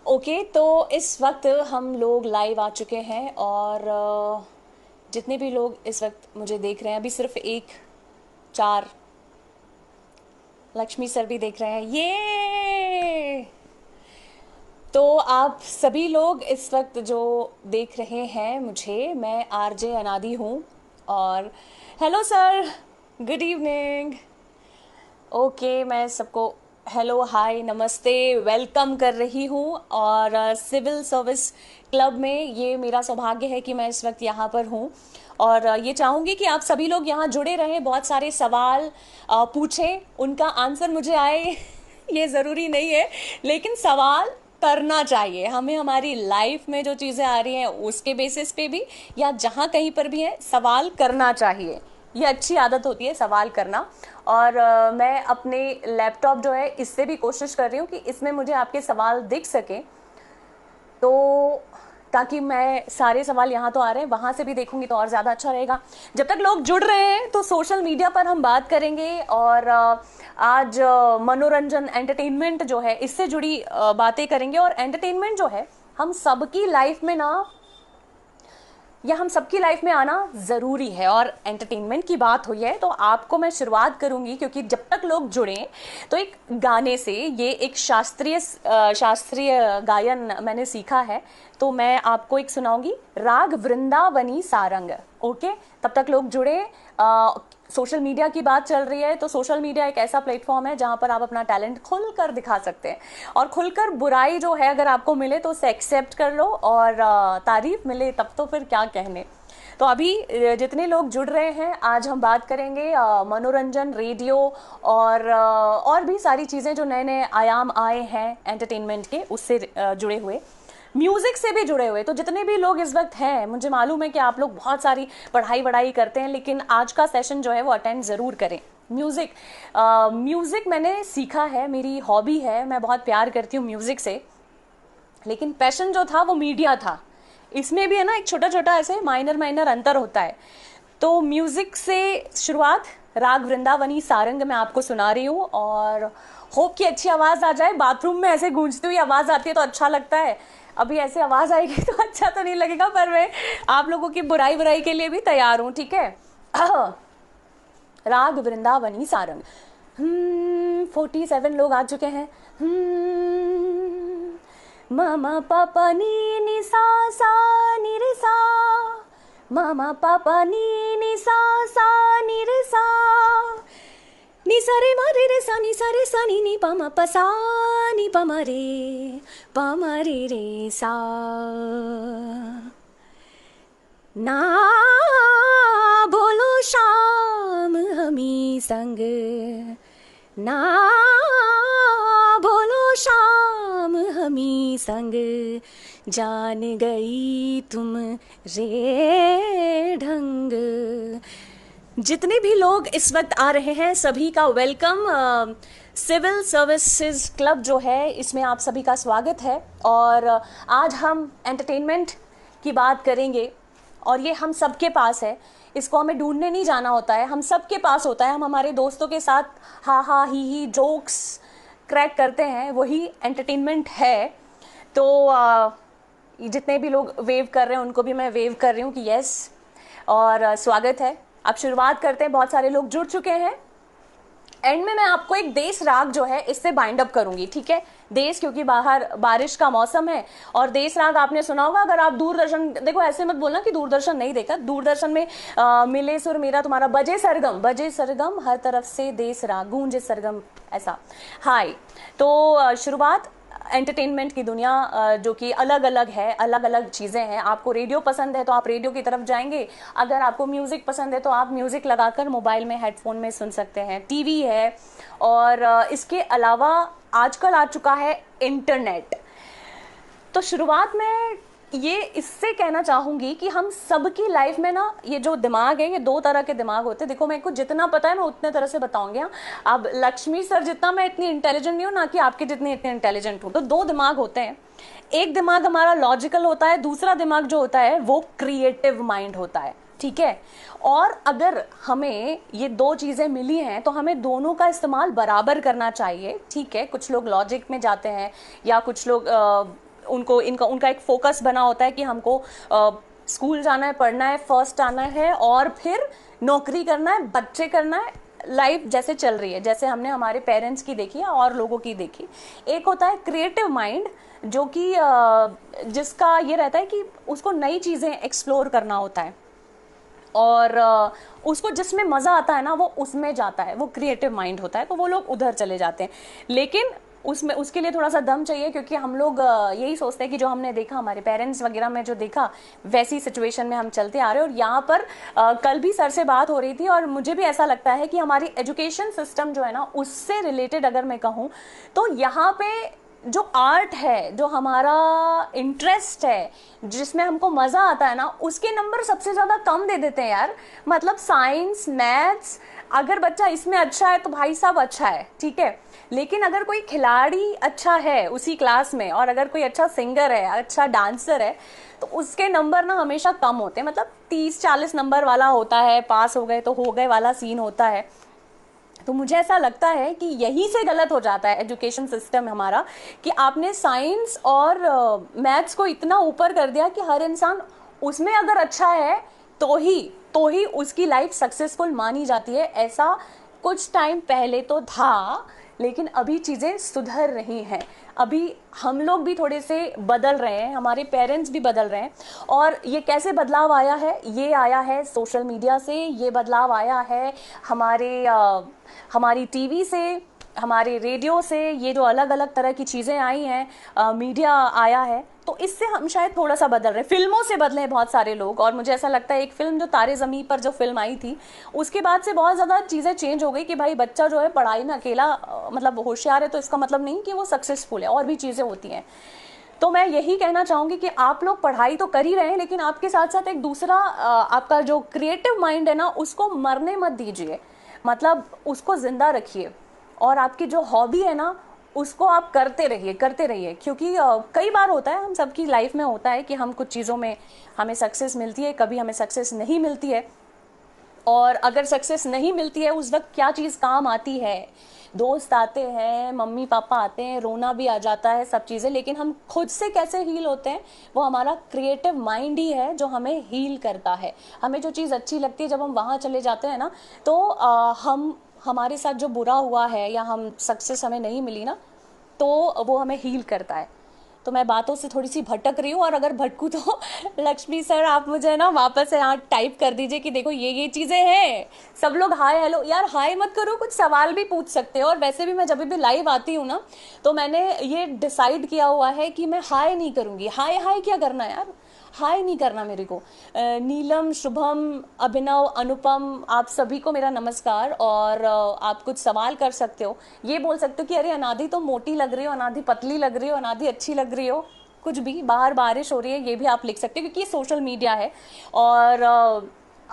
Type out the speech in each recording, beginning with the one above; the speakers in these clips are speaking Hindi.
ओके, तो इस वक्त हम लोग लाइव आ चुके हैं और जितने भी लोग इस वक्त मुझे देख रहे हैं, अभी सिर्फ एक चार लक्ष्मी सर भी देख रहे हैं। ये तो आप सभी लोग इस वक्त जो देख रहे हैं मुझे, मैं आरजे अनादि हूँ। और hello sir, good evening. Okay, मैं सबको हेलो हाय नमस्ते वेलकम कर रही हूँ। और सिविल सर्विस क्लब में ये मेरा सौभाग्य है कि मैं इस वक्त यहाँ पर हूँ। और ये चाहूँगी कि आप सभी लोग यहाँ जुड़े रहें, बहुत सारे सवाल पूछें, उनका आंसर मुझे आए ये ज़रूरी नहीं है, लेकिन सवाल करना चाहिए हमें। हमारी लाइफ में जो चीज़ें आ रही हैं उसके बेसिस पे भी, या जहाँ कहीं पर भी है, सवाल करना चाहिए। ये अच्छी आदत होती है सवाल करना। और मैं अपने लैपटॉप जो है इससे भी कोशिश कर रही हूँ कि इसमें मुझे आपके सवाल दिख सके, तो ताकि मैं सारे सवाल यहाँ तो आ रहे हैं, वहाँ से भी देखूंगी तो और ज़्यादा अच्छा रहेगा। जब तक लोग जुड़ रहे हैं तो सोशल मीडिया पर हम बात करेंगे। और आज मनोरंजन एंटरटेनमेंट जो है इससे जुड़ी बातें करेंगे। और एंटरटेनमेंट जो है हम सबकी लाइफ में ना, या हम सबकी लाइफ में आना ज़रूरी है। और एंटरटेनमेंट की बात हुई है तो आपको मैं शुरुआत करूंगी, क्योंकि जब तक लोग जुड़ें तो एक गाने से, ये एक शास्त्रीय गायन मैंने सीखा है, तो मैं आपको एक सुनाऊंगी, राग वृंदावनी सारंग। ओके, तब तक लोग जुड़े। सोशल मीडिया की बात चल रही है तो सोशल मीडिया एक ऐसा प्लेटफॉर्म है जहां पर आप अपना टैलेंट खुलकर दिखा सकते हैं। और खुलकर बुराई जो है अगर आपको मिले तो उसे एक्सेप्ट कर लो, और तारीफ मिले तब तो फिर क्या कहने। तो अभी जितने लोग जुड़ रहे हैं, आज हम बात करेंगे मनोरंजन, रेडियो और भी सारी चीज़ें जो नए नए आयाम आए हैं एंटरटेनमेंट के, उससे जुड़े हुए, म्यूज़िक से भी जुड़े हुए। तो जितने भी लोग इस वक्त हैं, मुझे मालूम है कि आप लोग बहुत सारी पढ़ाई करते हैं, लेकिन आज का सेशन जो है वो अटेंड ज़रूर करें। म्यूज़िक मैंने सीखा है, मेरी हॉबी है, मैं बहुत प्यार करती हूँ म्यूज़िक से। लेकिन पैशन जो था वो मीडिया था। इसमें भी है ना, एक छोटा छोटा ऐसे माइनर अंतर होता है। तो म्यूज़िक से शुरुआत, राग वृंदावनी सारंग मैं आपको सुना रही हूँ। और होप कि अच्छी आवाज़ आ जाए। बाथरूम में ऐसे गूंजती हुई आवाज़ आती है तो अच्छा लगता है, अभी ऐसे आवाज़ आएगी तो अच्छा तो नहीं लगेगा, पर मैं आप लोगों की बुराई के लिए भी तैयार हूँ, ठीक है। राग वृंदावनी सारंग। 47 लोग आ चुके हैं। मामा पापा नी नी सा सा नी रे सा, मामा पापा नी सा नी रे सा, नी सा रे मा रे सा नी नी पा मा पा सा नी पा मा रे सा। ना बोलो शाम हमी संग, ना बोलो शाम हमी संग, जान गई तुम रे ढंग। जितने भी लोग इस वक्त आ रहे हैं सभी का वेलकम। सिविल सर्विसेज क्लब जो है इसमें आप सभी का स्वागत है। और आज हम एंटरटेनमेंट की बात करेंगे, और ये हम सबके पास है, इसको हमें ढूंढने नहीं जाना होता है, हम सबके पास होता है। हम हमारे दोस्तों के साथ हा हा ही जोक्स क्रैक करते हैं, वही एंटरटेनमेंट है। तो जितने भी लोग वेव कर रहे हैं उनको भी मैं वेव कर रही हूँ कि यस, और स्वागत है। अब शुरुआत करते हैं, बहुत सारे लोग जुड़ चुके हैं। एंड में मैं आपको एक देश राग जो है इससे बाइंड अप करूंगी, ठीक है। देश, क्योंकि बाहर बारिश का मौसम है, और देश राग आपने सुना होगा। अगर आप दूरदर्शन देखो, ऐसे मत बोलना कि दूरदर्शन नहीं देखा। दूरदर्शन में मिले सुर मेरा तुम्हारा, बजे सरगम हर तरफ से देश राग, गूंजे सरगम, ऐसा। हाय, तो शुरुआत एंटरटेनमेंट की दुनिया जो कि अलग अलग है, अलग अलग चीज़ें हैं। आपको रेडियो पसंद है तो आप रेडियो की तरफ जाएंगे, अगर आपको म्यूज़िक पसंद है तो आप म्यूज़िक लगाकर मोबाइल में हेडफोन में सुन सकते हैं, टीवी है। और इसके अलावा आजकल आ चुका है इंटरनेट। तो शुरुआत में ये इससे कहना चाहूँगी कि हम सबकी लाइफ में ना, ये जो दिमाग है, ये दो तरह के दिमाग होते हैं। देखो, मेरे को जितना पता है मैं उतने तरह से बताऊंगी। अब लक्ष्मी सर जितना मैं इतनी इंटेलिजेंट नहीं हूँ, ना कि आपके जितने इतने इंटेलिजेंट हूँ। तो दो दिमाग होते हैं, एक दिमाग हमारा लॉजिकल होता है, दूसरा दिमाग जो होता है वो क्रिएटिव माइंड होता है, ठीक है। और अगर हमें ये दो चीज़ें मिली हैं तो हमें दोनों का इस्तेमाल बराबर करना चाहिए, ठीक है। कुछ लोग लॉजिक में जाते हैं, या कुछ लोग उनको इनका उनका एक फोकस बना होता है कि हमको स्कूल जाना है, पढ़ना है, फर्स्ट आना है और फिर नौकरी करना है, बच्चे करना है, लाइफ जैसे चल रही है, जैसे हमने हमारे पेरेंट्स की देखी और लोगों की देखी। एक होता है क्रिएटिव माइंड, जो कि जिसका ये रहता है कि उसको नई चीज़ें एक्सप्लोर करना होता है और उसको जिसमें मज़ा आता है ना वो उसमें जाता है, वो क्रिएटिव माइंड होता है, तो वो लोग उधर चले जाते हैं। लेकिन उसमें उसके लिए थोड़ा सा दम चाहिए, क्योंकि हम लोग यही सोचते हैं कि जो हमने देखा हमारे पेरेंट्स वगैरह में जो देखा वैसी सिचुएशन में हम चलते आ रहे हैं। और यहाँ पर कल भी सर से बात हो रही थी और मुझे भी ऐसा लगता है कि हमारी एजुकेशन सिस्टम जो है ना उससे रिलेटेड अगर मैं कहूँ तो यहाँ पे जो आर्ट है, जो हमारा इंटरेस्ट है, जिसमें हमको मज़ा आता है ना, उसके नंबर सबसे ज़्यादा कम दे देते हैं यार। मतलब साइंस, मैथ्स, अगर बच्चा इसमें अच्छा है तो भाई साहब अच्छा है, ठीक है। लेकिन अगर कोई खिलाड़ी अच्छा है उसी क्लास में और अगर कोई अच्छा सिंगर है, अच्छा डांसर है, तो उसके नंबर ना हमेशा कम होते हैं। मतलब 30-40 नंबर वाला होता है, पास हो गए तो हो गए वाला सीन होता है। तो मुझे ऐसा लगता है कि यहीं से गलत हो जाता है एजुकेशन सिस्टम हमारा, कि आपने साइंस और मैथ्स को इतना ऊपर कर दिया कि हर इंसान उसमें अगर अच्छा है तो ही उसकी लाइफ सक्सेसफुल मानी जाती है। ऐसा कुछ टाइम पहले तो था, लेकिन अभी चीज़ें सुधर रही हैं। अभी हम लोग भी थोड़े से बदल रहे हैं, हमारे पेरेंट्स भी बदल रहे हैं। और ये कैसे बदलाव आया है? ये आया है सोशल मीडिया से, ये बदलाव आया है हमारी टीवी से, हमारे रेडियो से, ये जो अलग अलग तरह की चीज़ें आई हैं, मीडिया आया है, तो इससे हम शायद थोड़ा सा बदल रहे हैं। फिल्मों से बदले हैं बहुत सारे लोग, और मुझे ऐसा लगता है एक फिल्म जो तारे ज़मीं पर जो फिल्म आई थी उसके बाद से बहुत ज़्यादा चीज़ें चेंज हो गई कि भाई बच्चा जो है पढ़ाई में अकेला मतलब होशियार है तो इसका मतलब नहीं कि वो सक्सेसफुल है, और भी चीज़ें होती हैं। तो मैं यही कहना चाहूँगी कि आप लोग पढ़ाई तो कर ही रहे हैं, लेकिन आपके साथ साथ एक दूसरा आपका जो क्रिएटिव माइंड है ना उसको मरने मत दीजिए। मतलब उसको ज़िंदा रखिए, और आपकी जो हॉबी है ना उसको आप करते रहिए। क्योंकि कई बार होता है, हम सबकी लाइफ में होता है कि हम कुछ चीज़ों में हमें सक्सेस मिलती है, कभी हमें सक्सेस नहीं मिलती है। और अगर सक्सेस नहीं मिलती है उस वक्त क्या चीज़ काम आती है? दोस्त आते हैं, मम्मी पापा आते हैं, रोना भी आ जाता है, सब चीज़ें। लेकिन हम खुद से कैसे हील होते हैं? वो हमारा क्रिएटिव माइंड ही है जो हमें हील करता है। हमें जो चीज़ अच्छी लगती है जब हम वहाँ चले जाते हैं ना, तो हम हमारे साथ जो बुरा हुआ है या हम सक्सेस हमें नहीं मिली ना, तो वो हमें हील करता है। तो मैं बातों से थोड़ी सी भटक रही हूँ, और अगर भटकूँ तो लक्ष्मी सर आप मुझे ना वापस से यहाँ टाइप कर दीजिए कि देखो ये चीज़ें हैं। सब लोग हाय हेलो, यार हाय मत करो, कुछ सवाल भी पूछ सकते हो। और वैसे भी मैं जब भी लाइव आती हूँ ना तो मैंने ये डिसाइड किया हुआ है कि मैं हाय नहीं करूँगी। हाय हाय क्या करना है यार, हाय नहीं करना मेरे को। नीलम, शुभम, अभिनव, अनुपम, आप सभी को मेरा नमस्कार। और आप कुछ सवाल कर सकते हो, ये बोल सकते हो कि अरे अनादि तो मोटी लग रही हो, अनादि पतली लग रही हो, अनादि अच्छी लग रही हो, कुछ भी। बाहर बारिश हो रही है, ये भी आप लिख सकते हो, क्योंकि ये सोशल मीडिया है और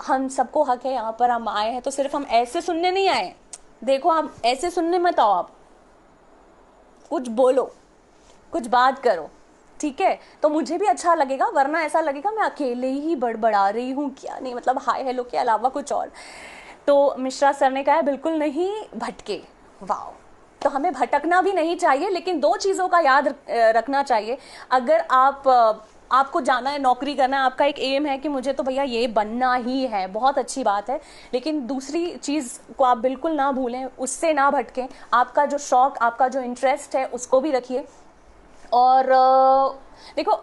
हम सबको हक है। यहाँ पर हम आए हैं तो सिर्फ हम ऐसे सुनने नहीं आए। देखो आप ऐसे सुनने मत आओ, आप कुछ बोलो, कुछ बात करो, ठीक है? तो मुझे भी अच्छा लगेगा, वरना ऐसा लगेगा मैं अकेले ही बड़बड़ा रही हूँ, क्या नहीं, मतलब हाय हेलो के अलावा कुछ और। तो मिश्रा सर ने कहा बिल्कुल नहीं भटके। वाह! तो हमें भटकना भी नहीं चाहिए, लेकिन दो चीज़ों का याद रखना चाहिए। अगर आपको जाना है, नौकरी करना है, आपका एक एम है कि मुझे तो भैया ये बनना ही है, बहुत अच्छी बात है। लेकिन दूसरी चीज़ को आप बिल्कुल ना भूलें, उससे ना भटकें। आपका जो शौक़, आपका जो इंटरेस्ट है उसको भी रखिए। और देखो,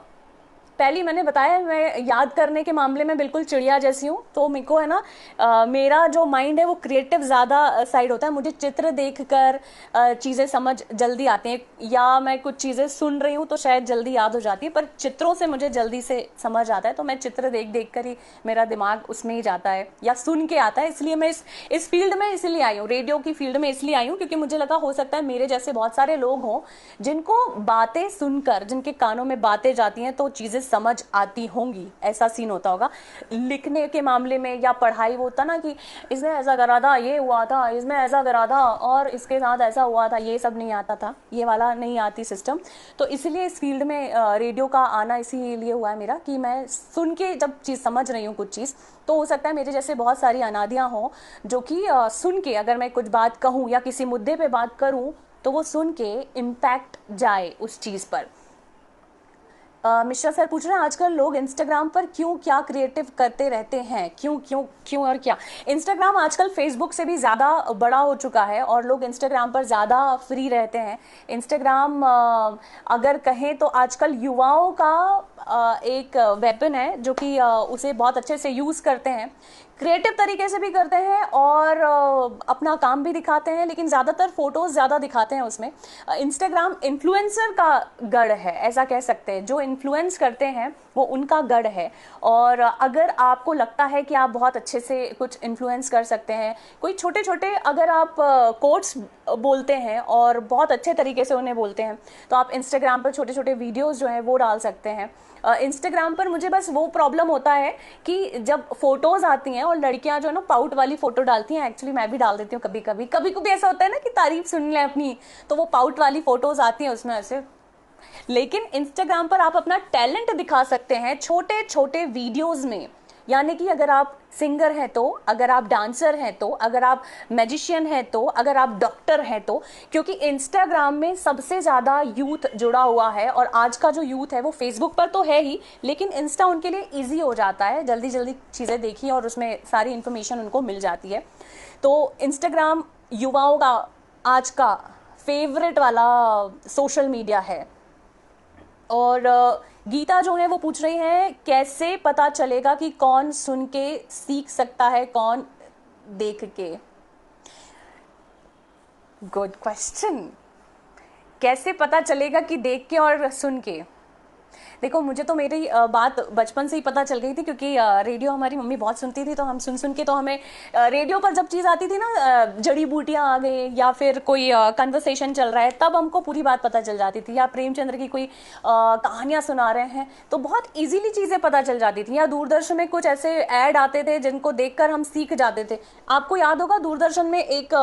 पहले मैंने बताया मैं याद करने के मामले में बिल्कुल चिड़िया जैसी हूँ। तो मेरे को है ना मेरा जो माइंड है वो क्रिएटिव ज़्यादा साइड होता है। मुझे चित्र देखकर चीज़ें समझ जल्दी आती हैं, या मैं कुछ चीज़ें सुन रही हूँ तो शायद जल्दी याद हो जाती है, पर चित्रों से मुझे जल्दी से समझ आता है। तो मैं चित्र देख देख कर ही मेरा दिमाग उसमें ही जाता है, या सुन के आता है। इसलिए मैं इस फील्ड में इसलिए आई हूँ, रेडियो की फील्ड में इसलिए आई हूँ, क्योंकि मुझे लगा हो सकता है मेरे जैसे बहुत सारे लोग हों जिनको बातें सुनकर, जिनके कानों में बातें जाती हैं तो चीज़ें समझ आती होंगी। ऐसा सीन होता होगा। लिखने के मामले में या पढ़ाई, वो होता ना कि इसने ऐसा करा था, ये हुआ था, इसमें ऐसा करा था और इसके साथ ऐसा हुआ था, ये सब नहीं आता था, ये वाला नहीं आती सिस्टम। तो इसलिए इस फील्ड में रेडियो का आना इसीलिए हुआ है मेरा, कि मैं सुन के जब चीज़ समझ रही हूँ कुछ चीज़, तो हो सकता है मेरे जैसे बहुत सारी अनादियाँ हों जो कि सुन के अगर मैं कुछ बात कहूँ या किसी मुद्दे पे बात करूँ तो वो सुन के इम्पैक्ट जाए उस चीज़ पर। मिश्रा सर पूछ रहे हैं आजकल लोग इंस्टाग्राम पर क्यों क्या क्रिएटिव करते रहते हैं, क्यों क्यों क्यों और क्या। इंस्टाग्राम आजकल फेसबुक से भी ज़्यादा बड़ा हो चुका है और लोग इंस्टाग्राम पर ज़्यादा फ्री रहते हैं। इंस्टाग्राम अगर कहें तो आजकल युवाओं का एक वेपन है जो कि उसे बहुत अच्छे से यूज़ करते हैं, क्रिएटिव तरीके से भी करते हैं और अपना काम भी दिखाते हैं, लेकिन ज़्यादातर फोटोज़ ज़्यादा दिखाते हैं उसमें। इंस्टाग्राम इन्फ्लुएंसर का गढ़ है, ऐसा कह सकते हैं। जो इन्फ्लुएंस करते हैं वो उनका गढ़ है। और अगर आपको लगता है कि आप बहुत अच्छे से कुछ इन्फ्लुएंस कर सकते हैं, कोई छोटे छोटे अगर आप कोट्स बोलते हैं और बहुत अच्छे तरीके से उन्हें बोलते हैं, तो आप इंस्टाग्राम पर छोटे छोटे वीडियोज़ जो हैं वो डाल सकते हैं। इंस्टाग्राम पर मुझे बस वो प्रॉब्लम होता है कि जब फोटोज़ आती हैं और लड़कियां जो है ना पाउट वाली फ़ोटो डालती हैं, एक्चुअली मैं भी डाल देती हूँ कभी कभी। कभी कभी ऐसा होता है ना कि तारीफ सुन लें अपनी, तो वो पाउट वाली फ़ोटोज़ आती हैं उसमें ऐसे। लेकिन इंस्टाग्राम पर आप अपना टैलेंट दिखा सकते हैं छोटे छोटे वीडियोज़ में। यानी कि अगर आप सिंगर हैं तो, अगर आप डांसर हैं तो, अगर आप मैजिशियन हैं तो, अगर आप डॉक्टर हैं तो, क्योंकि इंस्टाग्राम में सबसे ज़्यादा यूथ जुड़ा हुआ है। और आज का जो यूथ है वो फेसबुक पर तो है ही, लेकिन इंस्टा उनके लिए ईजी हो जाता है, जल्दी जल्दी चीज़ें देखी और उसमें सारी इन्फॉर्मेशन उनको मिल जाती है। तो इंस्टाग्राम युवाओं का आज का फेवरेट वाला सोशल मीडिया है। और गीता जो है वो पूछ रही है कैसे पता चलेगा कि कौन सुन के सीख सकता है, कौन देख के। Good question. कैसे पता चलेगा कि देख के और सुन के। देखो, मुझे तो मेरी बात बचपन से ही पता चल गई थी, क्योंकि रेडियो हमारी मम्मी बहुत सुनती थी, तो हम सुन सुन के, तो हमें रेडियो पर जब चीज़ आती थी ना, जड़ी बूटियाँ आ गई या फिर कोई कन्वर्सेशन चल रहा है, तब हमको पूरी बात पता चल जाती थी। या प्रेमचंद्र की कोई कहानियाँ सुना रहे हैं तो बहुत ईजीली चीज़ें पता चल जाती थी। या दूरदर्शन में कुछ ऐसे ऐड आते थे जिनको देखकर हम सीख जाते थे। आपको याद होगा दूरदर्शन में एक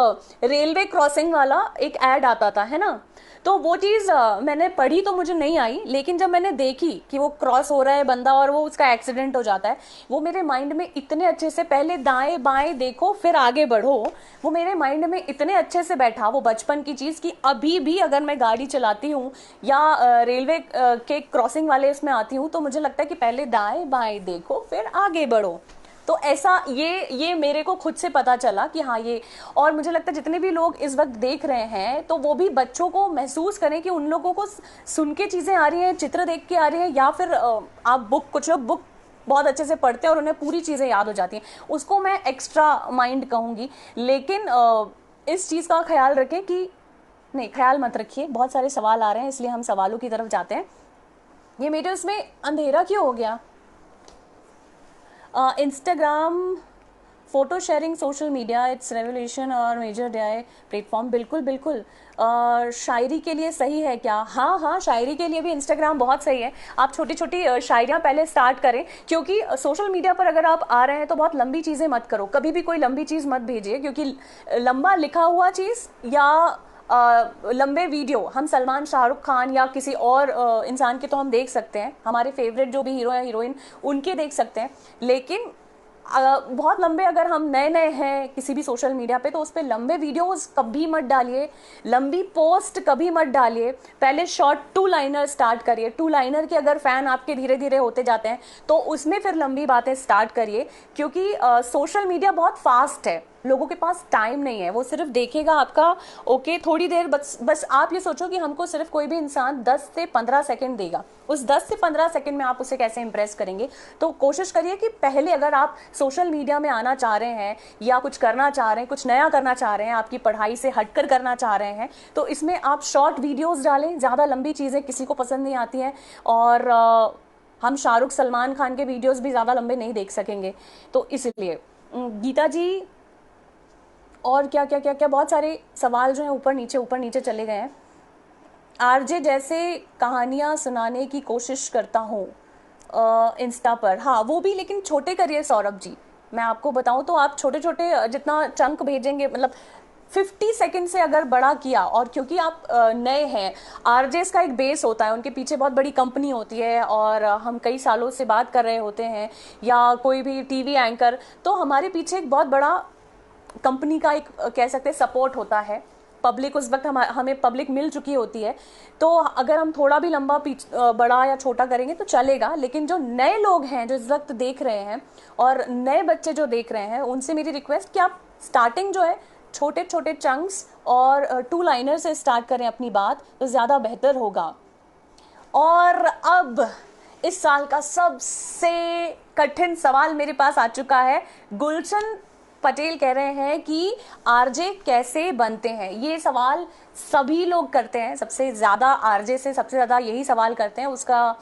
रेलवे क्रॉसिंग वाला एक ऐड आता था, है ना। तो वो चीज़ मैंने पढ़ी तो मुझे नहीं आई, लेकिन जब मैंने देखी कि वो क्रॉस हो रहा है बंदा और वो उसका एक्सीडेंट हो जाता है, वो मेरे माइंड में इतने अच्छे से, पहले दाएं बाएं देखो फिर आगे बढ़ो, वो मेरे माइंड में इतने अच्छे से बैठा वो बचपन की चीज़ कि अभी भी अगर मैं गाड़ी चलाती हूँ या रेलवे के क्रॉसिंग वाले उसमें आती हूँ, तो मुझे लगता है कि पहले दाएं बाएं देखो फिर आगे बढ़ो। तो ऐसा ये मेरे को खुद से पता चला कि हाँ ये। और मुझे लगता है जितने भी लोग इस वक्त देख रहे हैं, तो वो भी बच्चों को महसूस करें कि उन लोगों को सुन के चीज़ें आ रही हैं, चित्र देख के आ रही हैं, या फिर आप कुछ लोग बुक बहुत अच्छे से पढ़ते हैं और उन्हें पूरी चीज़ें याद हो जाती हैं, उसको मैं एक्स्ट्रा माइंड कहूँगी। लेकिन इस चीज़ का ख्याल रखें कि नहीं, ख्याल मत रखिए। बहुत सारे सवाल आ रहे हैं, इसलिए हम सवालों की तरफ जाते हैं। ये मेरे उसमें अंधेरा क्यों हो गया। Instagram photo sharing social media it's revolution और मेजर डाई प्लेटफॉर्म। बिल्कुल बिल्कुल। शायरी के लिए सही है क्या। हाँ हाँ, शायरी के लिए भी इंस्टाग्राम बहुत सही है। आप छोटी छोटी शायरियाँ पहले स्टार्ट करें, क्योंकि सोशल मीडिया पर अगर आप आ रहे हैं तो बहुत लंबी चीज़ें मत करो, कभी भी कोई लंबी चीज़ मत भेजिए, क्योंकि लंबा लिखा हुआ चीज़ या लंबे वीडियो हम सलमान, शाहरुख खान या किसी और इंसान के तो हम देख सकते हैं, हमारे फेवरेट जो भी हीरो या हीरोइन उनके देख सकते हैं। लेकिन बहुत लंबे, अगर हम नए नए हैं किसी भी सोशल मीडिया पे, तो उस पर लंबे वीडियोस कभी मत डालिए, लंबी पोस्ट कभी मत डालिए। पहले शॉर्ट 2 लाइनर स्टार्ट करिए। 2 लाइनर के अगर फ़ैन आपके धीरे धीरे होते जाते हैं तो उसमें फिर लंबी बातें स्टार्ट करिए, क्योंकि सोशल मीडिया बहुत फास्ट है, लोगों के पास टाइम नहीं है। वो सिर्फ देखेगा आपका ओके थोड़ी देर, बस आप ये सोचो कि हमको सिर्फ कोई भी इंसान 10 से 15 सेकंड देगा, उस 10 से 15 सेकंड में आप उसे कैसे इंप्रेस करेंगे। तो कोशिश करिए कि पहले अगर आप सोशल मीडिया में आना चाह रहे हैं या कुछ करना चाह रहे हैं, कुछ नया करना चाह रहे हैं, आपकी पढ़ाई से हटकर करना चाह रहे हैं, तो इसमें आप शॉर्ट वीडियोज़ डालें। ज़्यादा लंबी चीज़ें किसी को पसंद नहीं आती हैं, और हम शाहरुख सलमान खान के वीडियोज़ भी ज़्यादा लंबे नहीं देख सकेंगे। तो इसलिए गीता जी, और क्या क्या क्या क्या बहुत सारे सवाल जो हैं ऊपर नीचे चले गए हैं। आरजे जैसे कहानियाँ सुनाने की कोशिश करता हूँ इंस्टा पर। हाँ वो भी, लेकिन छोटे करिए सौरभ जी। मैं आपको बताऊँ तो आप छोटे छोटे जितना चंक भेजेंगे, मतलब 50 सेकंड से अगर बड़ा किया, और क्योंकि आप नए हैं, आरजेस का एक बेस होता है, उनके पीछे बहुत बड़ी कंपनी होती है, और हम कई सालों से बात कर रहे होते हैं, या कोई भी टीवी एंकर, तो हमारे पीछे एक बहुत बड़ा कंपनी का एक कह सकते हैं सपोर्ट होता है। पब्लिक उस वक्त हमें पब्लिक मिल चुकी होती है, तो अगर हम थोड़ा भी लंबा बड़ा या छोटा करेंगे तो चलेगा। लेकिन जो नए लोग हैं जो इस वक्त देख रहे हैं और नए बच्चे जो देख रहे हैं, उनसे मेरी रिक्वेस्ट कि आप स्टार्टिंग जो है छोटे छोटे चंक्स और टू लाइनर से स्टार्ट करें अपनी बात, तो ज़्यादा बेहतर होगा। और अब इस साल का सबसे कठिन सवाल मेरे पास आ चुका है। गुलशन पटेल कह रहे हैं कि आरजे कैसे बनते हैं। ये सवाल सभी लोग करते हैं, सबसे ज़्यादा आरजे से सबसे ज़्यादा यही सवाल करते हैं उसका,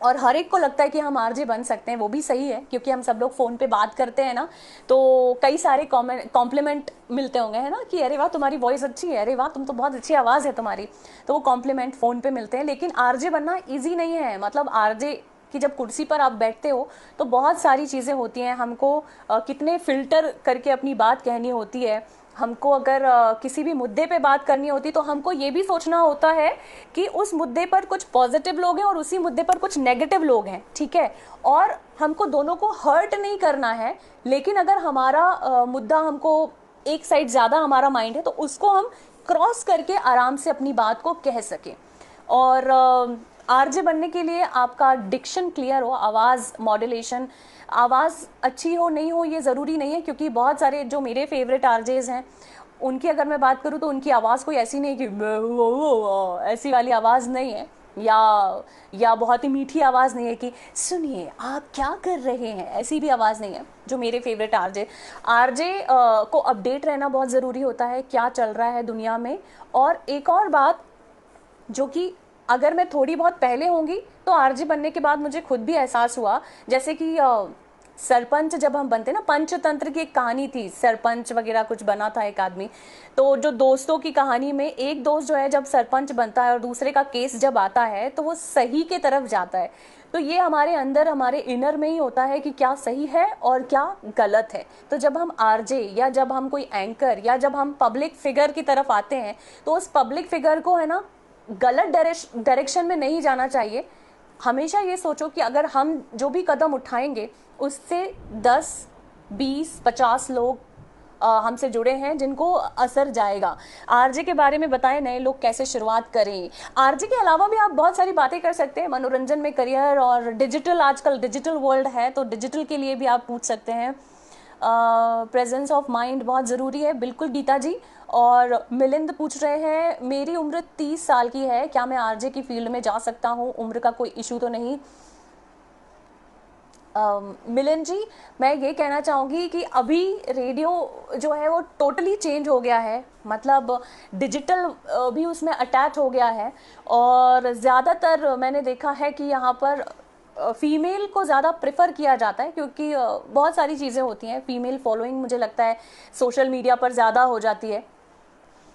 और हर एक को लगता है कि हम आरजे बन सकते हैं। वो भी सही है, क्योंकि हम सब लोग फ़ोन पे बात करते हैं ना, तो कई सारे कॉम्प्लीमेंट मिलते होंगे, है ना, कि अरे वाह तुम्हारी वॉइस अच्छी है, अरे वाह तुम तो बहुत अच्छी आवाज़ है तुम्हारी, तो वो कॉम्प्लीमेंट फ़ोन पे मिलते हैं। लेकिन आरजे बनना ईजी नहीं है। मतलब आरजे कि जब कुर्सी पर आप बैठते हो तो बहुत सारी चीज़ें होती हैं, हमको कितने फ़िल्टर करके अपनी बात कहनी होती है। हमको अगर किसी भी मुद्दे पे बात करनी होती तो हमको ये भी सोचना होता है कि उस मुद्दे पर कुछ पॉजिटिव लोग हैं और उसी मुद्दे पर कुछ नेगेटिव लोग हैं, ठीक है, और हमको दोनों को हर्ट नहीं करना है। लेकिन अगर हमारा मुद्दा, हमको एक साइड ज़्यादा हमारा माइंड है, तो उसको हम क्रॉस करके आराम से अपनी बात को कह सकें। और आरजे बनने के लिए आपका डिक्शन क्लियर हो, आवाज़ मॉड्यूलेशन, आवाज़ अच्छी हो नहीं हो ये ज़रूरी नहीं है, क्योंकि बहुत सारे जो मेरे फेवरेट आरजेज़ हैं उनकी अगर मैं बात करूँ तो उनकी आवाज़ कोई ऐसी नहीं कि ऐसी वाली आवाज़ नहीं है, या बहुत ही मीठी आवाज़ नहीं है कि सुनिए आप क्या कर रहे हैं, ऐसी भी आवाज़ नहीं है जो मेरे फेवरेट आरजे। आरजे को अपडेट रहना बहुत ज़रूरी होता है, क्या चल रहा है दुनिया में। और एक और बात जो कि अगर मैं थोड़ी बहुत पहले होंगी तो आरजे बनने के बाद मुझे खुद भी एहसास हुआ, जैसे कि सरपंच जब हम बनते ना, पंचतंत्र की एक कहानी थी, सरपंच वगैरह कुछ बना था एक आदमी, तो जो दोस्तों की कहानी में एक दोस्त जो है जब सरपंच बनता है और दूसरे का केस जब आता है तो वो सही के तरफ जाता है। तो ये हमारे अंदर, हमारे इनर में ही होता है कि क्या सही है और क्या गलत है। तो जब हम आरजे या जब हम कोई एंकर या जब हम पब्लिक फिगर की तरफ आते हैं तो उस पब्लिक फिगर को, है ना, गलत डायरेक्शन में नहीं जाना चाहिए। हमेशा ये सोचो कि अगर हम जो भी कदम उठाएंगे उससे 10, 20, 50 लोग हमसे जुड़े हैं जिनको असर जाएगा। आरजे के बारे में बताएं, नए लोग कैसे शुरुआत करें। आरजे के अलावा भी आप बहुत सारी बातें कर सकते हैं, मनोरंजन में करियर और डिजिटल, आजकल डिजिटल वर्ल्ड है तो डिजिटल के लिए भी आप पूछ सकते हैं। प्रेजेंस ऑफ माइंड बहुत ज़रूरी है, बिल्कुल गीता जी। और मिलिंद पूछ रहे हैं मेरी उम्र 30 साल की है, क्या मैं आरजे की फील्ड में जा सकता हूँ, उम्र का कोई इशू तो नहीं। मिलिंद जी, मैं ये कहना चाहूँगी कि अभी रेडियो जो है वो टोटली चेंज हो गया है, मतलब डिजिटल भी उसमें अटैच हो गया है। और ज़्यादातर मैंने देखा है कि यहाँ पर फीमेल को ज़्यादा प्रेफर किया जाता है, क्योंकि बहुत सारी चीज़ें होती हैं, फीमेल फॉलोइंग मुझे लगता है सोशल मीडिया पर ज़्यादा हो जाती है,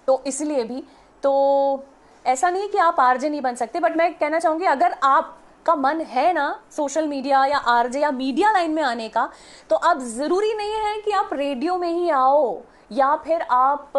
तो इसलिए भी। तो ऐसा नहीं कि आप आरजे नहीं बन सकते, बट मैं कहना चाहूँगी अगर आप का मन है ना सोशल मीडिया या आरजे या मीडिया लाइन में आने का, तो अब ज़रूरी नहीं है कि आप रेडियो में ही आओ या फिर आप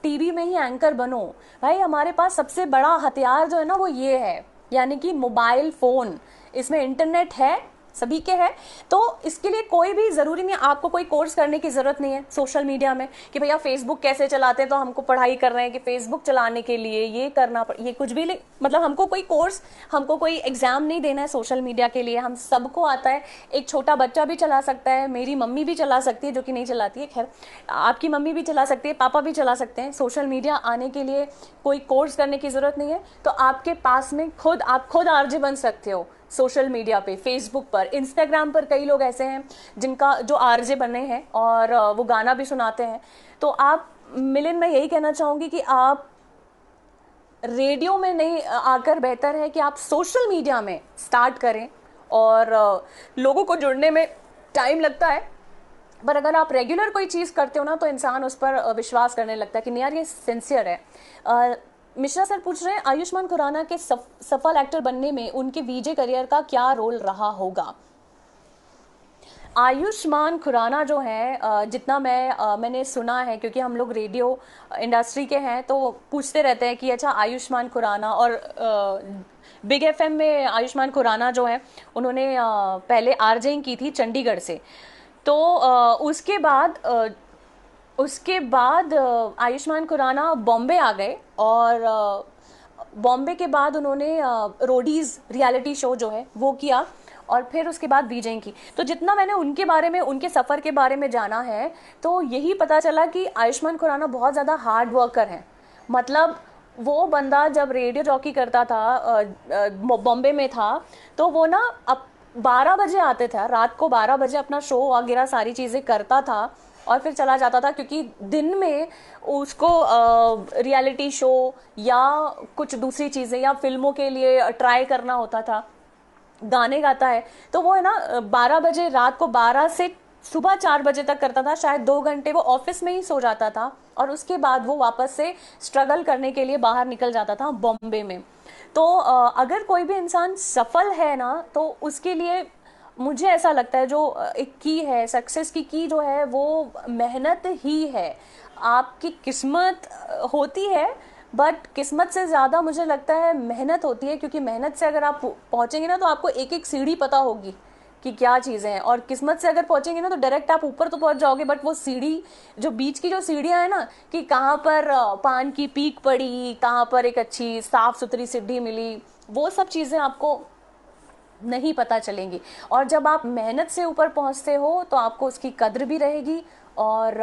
टीवी में ही एंकर बनो। भाई हमारे पास सबसे बड़ा हथियार जो है ना वो ये है, यानी कि मोबाइल फ़ोन। इसमें इंटरनेट है, सभी के है, तो इसके लिए कोई भी ज़रूरी नहीं, आपको कोई कोर्स करने की ज़रूरत नहीं है सोशल मीडिया में कि भैया फेसबुक कैसे चलाते हैं तो हमको पढ़ाई कर रहे हैं कि फेसबुक चलाने के लिए ये करना ये कुछ भी मतलब हमको कोई कोर्स, हमको कोई एग्ज़ाम नहीं देना है सोशल मीडिया के लिए, हम सबको आता है। एक छोटा बच्चा भी चला सकता है, मेरी मम्मी भी चला सकती है, जो कि नहीं चलाती है, खैर आपकी मम्मी भी चला सकती है, पापा भी चला सकते हैं। सोशल मीडिया आने के लिए कोई कोर्स करने की ज़रूरत नहीं है, तो आपके पास में आप खुद आरजे बन सकते हो सोशल मीडिया पे, फेसबुक पर, इंस्टाग्राम पर कई लोग ऐसे हैं जिनका जो आरजे बने हैं और वो गाना भी सुनाते हैं। तो आप मिलिन, मैं यही कहना चाहूँगी कि आप रेडियो में नहीं आकर बेहतर है कि आप सोशल मीडिया में स्टार्ट करें। और लोगों को जुड़ने में टाइम लगता है, पर अगर आप रेगुलर कोई चीज़ करते हो ना तो इंसान उस पर विश्वास करने लगता है कि नहीं यार ये सिंसियर है। मिश्रा सर पूछ रहे हैं आयुष्मान खुराना के सफल एक्टर बनने में उनके वीजे करियर का क्या रोल रहा होगा। आयुष्मान खुराना जो है, जितना मैंने सुना है, क्योंकि हम लोग रेडियो इंडस्ट्री के हैं तो पूछते रहते हैं कि अच्छा आयुष्मान खुराना, और बिग एफएम में आयुष्मान खुराना जो है उन्होंने पहले आरजेइंग की थी चंडीगढ़ से, तो उसके बाद उसके बाद आयुष्मान खुराना बॉम्बे आ गए, और बॉम्बे के बाद उन्होंने रोडीज़ रियलिटी शो जो है वो किया, और फिर उसके बाद बीजें की। तो जितना मैंने उनके बारे में, उनके सफ़र के बारे में जाना है, तो यही पता चला कि आयुष्मान खुराना बहुत ज़्यादा हार्ड वर्कर हैं। मतलब वो बंदा जब रेडियो जॉकी करता था, बॉम्बे में था, तो वो ना अब 12 बजे आते थे, रात को 12 बजे अपना शो वगैरह सारी चीज़ें करता था और फिर चला जाता था, क्योंकि दिन में उसको रियलिटी शो या कुछ दूसरी चीज़ें या फिल्मों के लिए ट्राई करना होता था, गाने गाता है। तो वो है ना 12 बजे, रात को 12 से सुबह 4 बजे तक करता था, शायद 2 घंटे वो ऑफिस में ही सो जाता था, और उसके बाद वो वापस से स्ट्रगल करने के लिए बाहर निकल जाता था बॉम्बे में। तो अगर कोई भी इंसान सफल है ना, तो उसके लिए मुझे ऐसा लगता है जो एक की है सक्सेस की जो है वो मेहनत ही है। आपकी किस्मत होती है, बट किस्मत से ज़्यादा मुझे लगता है मेहनत होती है, क्योंकि मेहनत से अगर आप पहुँचेंगे ना तो आपको एक एक सीढ़ी पता होगी कि क्या चीज़ें हैं, और किस्मत से अगर पहुँचेंगे ना तो डायरेक्ट आप ऊपर तो पहुँच जाओगे, बट वो सीढ़ी, जो बीच की जो सीढ़ियाँ हैं ना, कि कहाँ पर पान की पीक पड़ी, कहाँ पर एक अच्छी साफ़ सुथरी सीढ़ी मिली, वो सब चीज़ें आपको नहीं पता चलेंगी। और जब आप मेहनत से ऊपर पहुंचते हो तो आपको उसकी कद्र भी रहेगी, और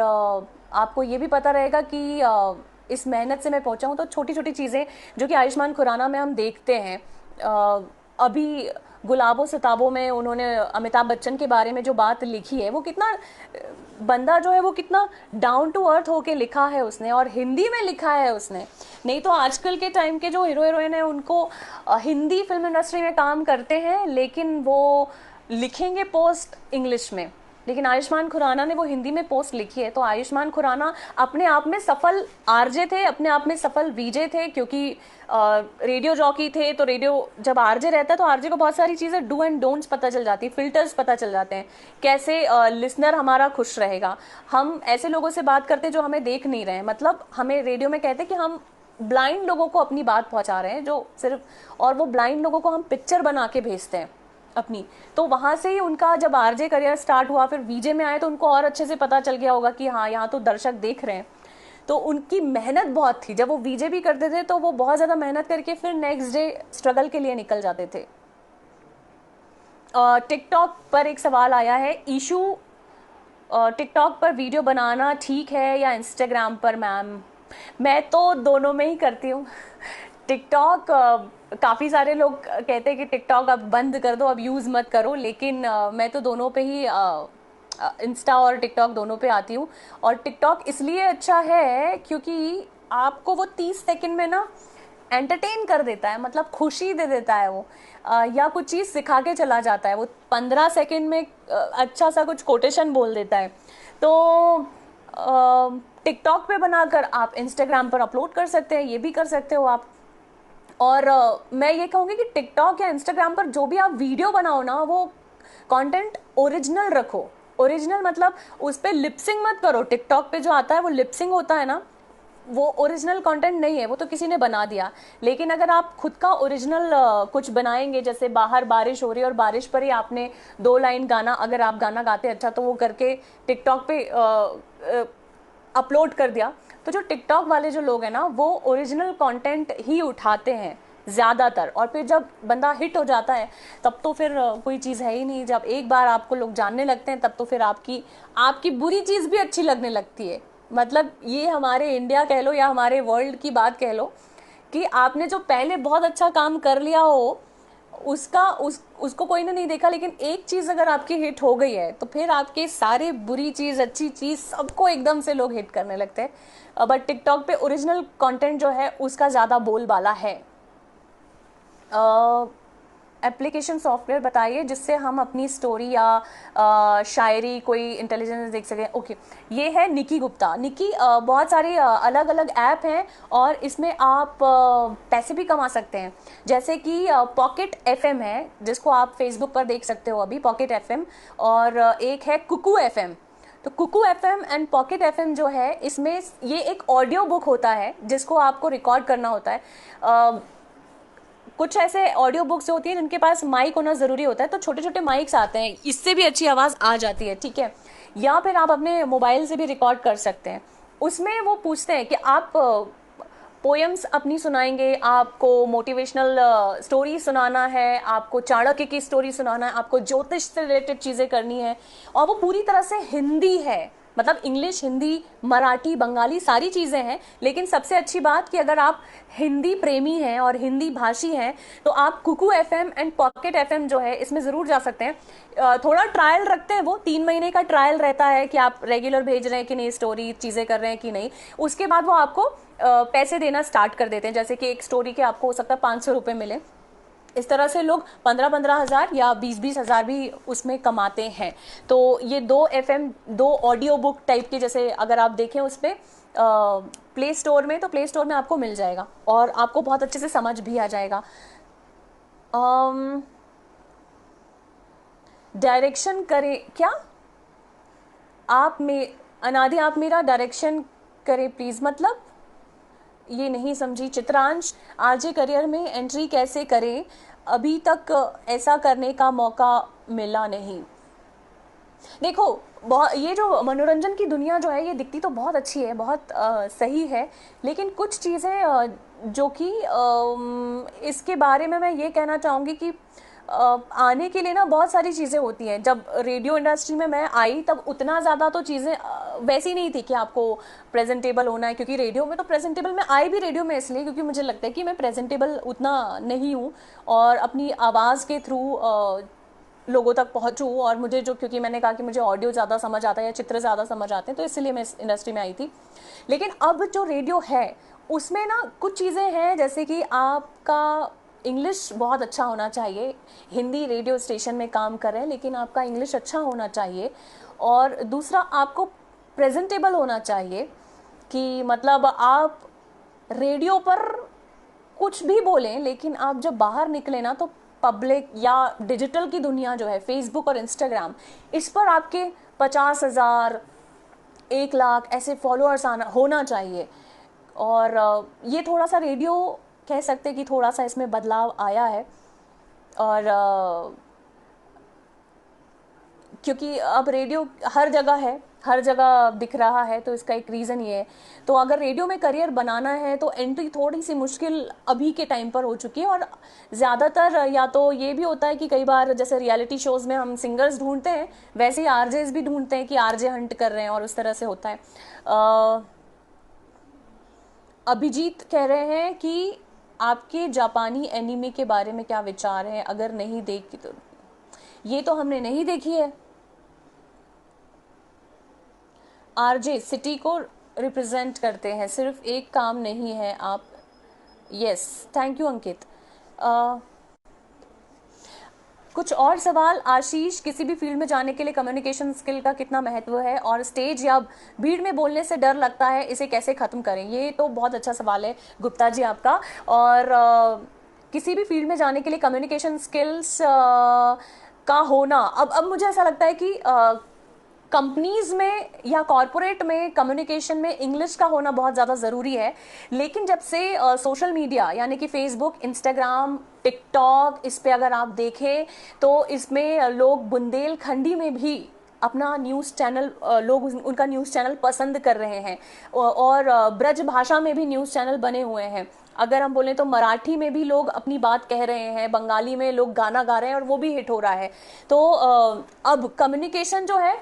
आपको ये भी पता रहेगा कि इस मेहनत से मैं पहुंचा हूं। तो छोटी छोटी चीज़ें जो कि आयुष्मान खुराना में हम देखते हैं, अभी गुलाबों सिताबों में उन्होंने अमिताभ बच्चन के बारे में जो बात लिखी है, वो कितना बंदा जो है वो कितना डाउन टू अर्थ होके लिखा है उसने, और हिंदी में लिखा है उसने। नहीं तो आजकल के टाइम के जो हीरो हीरोइन है उनको हिंदी फिल्म इंडस्ट्री में काम करते हैं, लेकिन वो लिखेंगे पोस्ट इंग्लिश में, लेकिन आयुष्मान खुराना ने वो हिंदी में पोस्ट लिखी है। तो आयुष्मान खुराना अपने आप में सफल आरजे थे, अपने आप में सफल वीजे थे, क्योंकि रेडियो जॉकी थे। तो रेडियो जब आरजे रहता है तो आरजे को बहुत सारी चीज़ें डू एंड डोंट्स पता चल जाती, फिल्टर्स पता चल जाते हैं, कैसे लिसनर हमारा खुश रहेगा। हम ऐसे लोगों से बात करते हैं जो हमें देख नहीं रहे हैं, मतलब हमें रेडियो में कहते हैं कि हम ब्लाइंड लोगों को अपनी बात पहुंचा रहे हैं, जो सिर्फ, और वो ब्लाइंड लोगों को हम पिक्चर बना के भेजते हैं अपनी। तो वहाँ से ही उनका जब आरजे करियर स्टार्ट हुआ, फिर वीजे में आए, तो उनको और अच्छे से पता चल गया होगा कि हाँ यहाँ तो दर्शक देख रहे हैं। तो उनकी मेहनत बहुत थी, जब वो वीजे भी करते थे तो वो बहुत ज़्यादा मेहनत करके फिर नेक्स्ट डे स्ट्रगल के लिए निकल जाते थे। टिकटॉक पर एक सवाल आया है, ईशू टिकटॉक पर वीडियो बनाना ठीक है या इंस्टाग्राम पर मैम? मैं तो दोनों में ही करती हूँ। टिकटॉक, काफ़ी सारे लोग कहते हैं कि टिकटॉक अब बंद कर दो, अब यूज़ मत करो, लेकिन मैं तो दोनों पे ही इंस्टा और टिकटॉक दोनों पे आती हूँ। और टिकटॉक इसलिए अच्छा है क्योंकि आपको वो 30 सेकंड में ना एंटरटेन कर देता है, मतलब खुशी दे देता है वो, या कुछ चीज़ सिखा के चला जाता है। वो 15 सेकंड में अच्छा सा कुछ कोटेशन बोल देता है। तो टिकटॉक पे बनाकर आप इंस्टाग्राम पर अपलोड कर सकते हैं, ये भी कर सकते हो आप। और मैं ये कहूँगी कि टिकटॉक या इंस्टाग्राम पर जो भी आप वीडियो बनाओ ना, वो कंटेंट ओरिजिनल रखो। ओरिजिनल मतलब उस पर लिपसिंग मत करो। टिकटॉक पे जो आता है वो लिपसिंग होता है ना, वो ओरिजिनल कंटेंट नहीं है, वो तो किसी ने बना दिया। लेकिन अगर आप खुद का ओरिजिनल कुछ बनाएंगे, जैसे बाहर बारिश हो रही है और बारिश पर ही आपने 2 लाइन गाना, अगर आप गाना गाते अच्छा, तो वो करके टिकटॉक पे अपलोड कर दिया, तो जो टिकटॉक वाले जो लोग हैं ना, वो ओरिजिनल कंटेंट ही उठाते हैं ज़्यादातर। और फिर जब बंदा हिट हो जाता है तब तो फिर कोई चीज़ है ही नहीं। जब एक बार आपको लोग जानने लगते हैं तब तो फिर आपकी आपकी बुरी चीज़ भी अच्छी लगने लगती है। मतलब ये हमारे इंडिया कह लो या हमारे वर्ल्ड की बात कह लो, कि आपने जो पहले बहुत अच्छा काम कर लिया हो, उसको कोई ने नहीं देखा, लेकिन एक चीज़ अगर आपकी हिट हो गई है तो फिर आपके सारे बुरी चीज़ अच्छी चीज़ सबको एकदम से लोग हिट करने लगते हैं। बट टिकटॉक पे ओरिजिनल कंटेंट जो है उसका ज़्यादा बोलबाला है। एप्लीकेशन सॉफ्टवेयर बताइए जिससे हम अपनी स्टोरी या शायरी कोई इंटेलिजेंस देख सकें। ओके, ये है निकी गुप्ता। निकी बहुत सारी अलग अलग ऐप हैं और इसमें आप पैसे भी कमा सकते हैं। जैसे कि पॉकेट एफएम है, जिसको आप फेसबुक पर देख सकते हो अभी, पॉकेट एफएम। और एक है कुकू एफएम। तो Kuku FM and Pocket FM जो है, इसमें ये एक ऑडियो बुक होता है जिसको आपको रिकॉर्ड करना होता है। कुछ ऐसे ऑडियो बुक्स होती हैं जिनके पास माइक होना ज़रूरी होता है, तो छोटे छोटे माइक्स आते हैं, इससे भी अच्छी आवाज़ आ जाती है। ठीक है, या फिर आप अपने मोबाइल से भी रिकॉर्ड कर सकते हैं। उसमें वो पूछते हैं कि आप पोएम्स अपनी सुनाएंगे, आपको मोटिवेशनल स्टोरी सुनाना है, आपको चाणक्य की स्टोरी सुनाना है, आपको ज्योतिष से रिलेटेड चीज़ें करनी है, और वो पूरी तरह से हिंदी है, मतलब इंग्लिश, हिंदी, मराठी, बंगाली सारी चीज़ें हैं। लेकिन सबसे अच्छी बात कि अगर आप हिंदी प्रेमी हैं और हिंदी भाषी हैं तो आप Kuku FM and Pocket FM जो है इसमें ज़रूर जा सकते हैं। थोड़ा ट्रायल रखते हैं, वो 3 महीने का ट्रायल रहता है कि आप रेगुलर भेज रहे हैं कि नहीं, स्टोरी चीज़ें कर रहे हैं कि नहीं। उसके बाद वो आपको पैसे देना स्टार्ट कर देते हैं, जैसे कि एक स्टोरी के आपको हो सकता है 500 रुपये मिले। इस तरह से लोग 15-15 हज़ार या 20-20 हज़ार भी उसमें कमाते हैं। तो ये 2 FM, 2 ऑडियो बुक टाइप के, जैसे अगर आप देखें उस पर प्ले स्टोर में, तो प्ले स्टोर में आपको मिल जाएगा और आपको बहुत अच्छे से समझ भी आ जाएगा। डायरेक्शन करें क्या आप में अनादि, आप मेरा डायरेक्शन करें प्लीज़, मतलब ये नहीं समझी। चित्रांश, आरजे करियर में एंट्री कैसे करें, अभी तक ऐसा करने का मौका मिला नहीं। देखो, बहुत ये जो मनोरंजन की दुनिया जो है ये दिखती तो बहुत अच्छी है, बहुत सही है, लेकिन कुछ चीज़ें जो कि इसके बारे में मैं ये कहना चाहूँगी कि आने के लिए ना बहुत सारी चीज़ें होती हैं। जब रेडियो इंडस्ट्री में मैं आई तब उतना ज़्यादा तो चीज़ें वैसी नहीं थी कि आपको प्रेजेंटेबल होना है, क्योंकि रेडियो में तो प्रेजेंटेबल, मैं आई भी रेडियो में इसलिए क्योंकि मुझे लगता है कि मैं प्रेजेंटेबल उतना नहीं हूँ और अपनी आवाज़ के थ्रू लोगों तक पहुँचूँ। और मुझे जो, क्योंकि मैंने कहा कि मुझे ऑडियो ज़्यादा समझ आता है या चित्र ज़्यादा समझ आते हैं, तो इसलिए मैं इस इंडस्ट्री में आई थी। लेकिन अब जो रेडियो है उसमें ना कुछ चीज़ें हैं, जैसे कि आपका इंग्लिश बहुत अच्छा होना चाहिए। हिंदी रेडियो स्टेशन में काम कर रहे हैं लेकिन आपका इंग्लिश अच्छा होना चाहिए। और दूसरा, आपको प्रेजेंटेबल होना चाहिए कि मतलब आप रेडियो पर कुछ भी बोलें, लेकिन आप जब बाहर निकले ना तो पब्लिक या डिजिटल की दुनिया जो है, फेसबुक और इंस्टाग्राम, इस पर आपके 50,000, 1 लाख ऐसे फॉलोअर्स आना होना चाहिए। और ये थोड़ा सा रेडियो कह सकते कि थोड़ा सा इसमें बदलाव आया है। और क्योंकि अब रेडियो हर जगह है, हर जगह दिख रहा है, तो इसका एक रीज़न ये है। तो अगर रेडियो में करियर बनाना है तो एंट्री थोड़ी सी मुश्किल अभी के टाइम पर हो चुकी है। और ज़्यादातर या तो ये भी होता है कि कई बार जैसे रियलिटी शोज़ में हम सिंगर्स ढूंढते हैं, वैसे ही आरजेस भी ढूंढते हैं कि आरजे हंट कर रहे हैं, और उस तरह से होता है। अभिजीत कह रहे हैं कि आपके जापानी एनिमे के बारे में क्या विचार हैं, अगर नहीं देखी तो। ये तो हमने नहीं देखी है। आरजे सिटी को रिप्रेजेंट करते हैं, सिर्फ एक काम नहीं है आप। यस, थैंक यू अंकित। कुछ और सवाल। आशीष, किसी भी फील्ड में जाने के लिए कम्युनिकेशन स्किल का कितना महत्व है, और स्टेज या भीड़ में बोलने से डर लगता है, इसे कैसे ख़त्म करें? ये तो बहुत अच्छा सवाल है गुप्ता जी आपका। और किसी भी फील्ड में जाने के लिए कम्युनिकेशन स्किल्स का होना, अब मुझे ऐसा लगता है कि कंपनीज में या कॉरपोरेट में कम्युनिकेशन में इंग्लिश का होना बहुत ज़्यादा ज़रूरी है। लेकिन जब से सोशल मीडिया यानी कि फेसबुक, इंस्टाग्राम, टिकटॉक, इस पे अगर आप देखें तो इसमें लोग बुंदेलखंडी में भी अपना न्यूज़ चैनल, लोग उनका न्यूज़ चैनल पसंद कर रहे हैं, और ब्रज भाषा में भी न्यूज़ चैनल बने हुए हैं। अगर हम बोलें तो मराठी में भी लोग अपनी बात कह रहे हैं, बंगाली में लोग गाना गा रहे हैं और वो भी हिट हो रहा है। तो अब कम्युनिकेशन जो है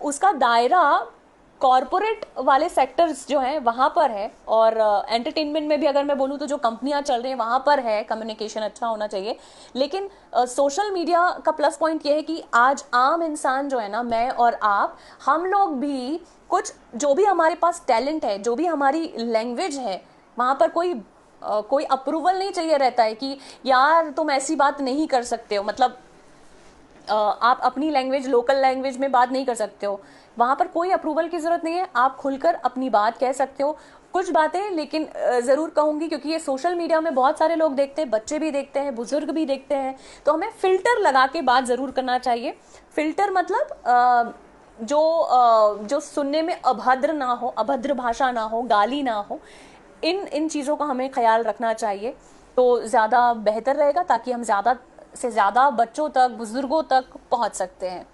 उसका दायरा कॉरपोरेट वाले सेक्टर्स जो हैं वहाँ पर है, और एंटरटेनमेंट में भी अगर मैं बोलूँ तो जो कंपनियाँ चल रही हैं वहाँ पर है कम्युनिकेशन अच्छा होना चाहिए। लेकिन सोशल मीडिया का प्लस पॉइंट ये है कि आज आम इंसान जो है ना, मैं और आप, हम लोग भी कुछ, जो भी हमारे पास टैलेंट है, जो भी हमारी लैंग्वेज है, वहाँ पर कोई अप्रूवल नहीं चाहिए रहता है कि यार तुम ऐसी बात नहीं कर सकते हो, मतलब आप अपनी लैंग्वेज, लोकल लैंग्वेज में बात नहीं कर सकते हो। वहाँ पर कोई अप्रूवल की ज़रूरत नहीं है, आप खुलकर अपनी बात कह सकते हो। कुछ बातें लेकिन ज़रूर कहूँगी, क्योंकि ये सोशल मीडिया में बहुत सारे लोग देखते हैं, बच्चे भी देखते हैं, बुजुर्ग भी देखते हैं, तो हमें फ़िल्टर लगा के बात ज़रूर करना चाहिए। फ़िल्टर मतलब जो सुनने में अभद्र ना हो, अभद्र भाषा ना हो, गाली ना हो, इन चीज़ों का हमें ख्याल रखना चाहिए, तो ज़्यादा बेहतर रहेगा, ताकि हम ज़्यादा से ज़्यादा बच्चों तक, बुज़ुर्गों तक पहुंच सकते हैं।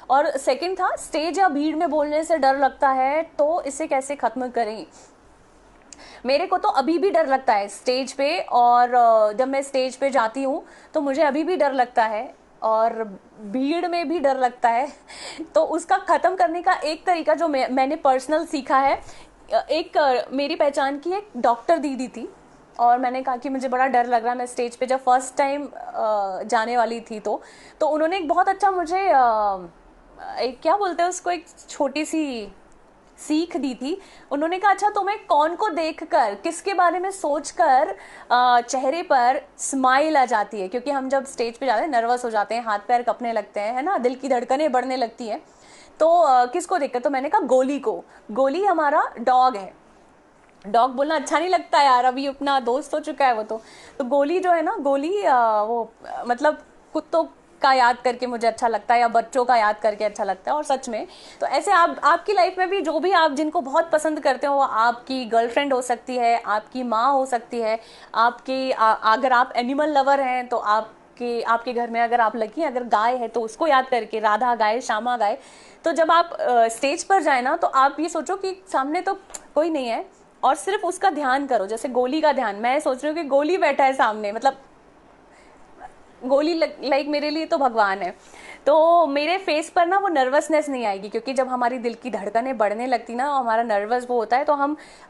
और सेकंड था स्टेज या भीड़ में बोलने से डर लगता है, तो इसे कैसे खत्म करें। मेरे को तो अभी भी डर लगता है स्टेज पे, और जब मैं स्टेज पे जाती हूँ तो मुझे अभी भी डर लगता है, और भीड़ में भी डर लगता है। तो उसका ख़त्म करने का एक तरीका जो मैंने पर्सनल सीखा है, एक मेरी पहचान की एक डॉक्टर दीदी थी, और मैंने कहा कि मुझे बड़ा डर लग रहा है, मैं स्टेज पे जब फर्स्ट टाइम जाने वाली थी, तो उन्होंने एक बहुत अच्छा मुझे एक क्या बोलते हैं उसको, एक छोटी सी सीख दी थी। उन्होंने कहा अच्छा तुम्हें कौन को देखकर, किसके बारे में सोचकर चेहरे पर स्माइल आ जाती है, क्योंकि हम जब स्टेज पे जाते हैं नर्वस हो जाते हैं, हाथ पैर कपने लगते हैं, है ना, दिल की धड़कनें बढ़ने लगती हैं। तो किसको देखकर, तो मैंने कहा गोली को। गोली हमारा डॉग है। डॉग बोलना अच्छा नहीं लगता यार, अभी अपना दोस्त हो चुका है वो। तो गोली जो है ना, गोली वो मतलब कुत्तों का याद करके मुझे अच्छा लगता है, या बच्चों का याद करके अच्छा लगता है। और सच में तो ऐसे आप आपकी लाइफ में भी जो भी आप जिनको बहुत पसंद करते हो, आपकी गर्लफ्रेंड हो सकती है, आपकी माँ हो सकती है, आपकी अगर आप एनिमल लवर हैं तो आपके घर में अगर आप लकी अगर गाय है तो उसको याद करके, राधा गाय, श्यामा गाय। तो जब आप स्टेज पर जाए ना, तो आप ये सोचो कि सामने तो कोई नहीं है, और सिर्फ उसका ध्यान करो, जैसे गोली का ध्यान। मैं सोच रही हूँ कि गोली बैठा है सामने, मतलब गोली लाइक मेरे लिए तो भगवान है। तो मेरे फेस पर ना वो नर्वसनेस नहीं आएगी, क्योंकि जब हमारी दिल की धड़कनें बढ़ने लगती ना, हमारा नर्वस वो होता है, तो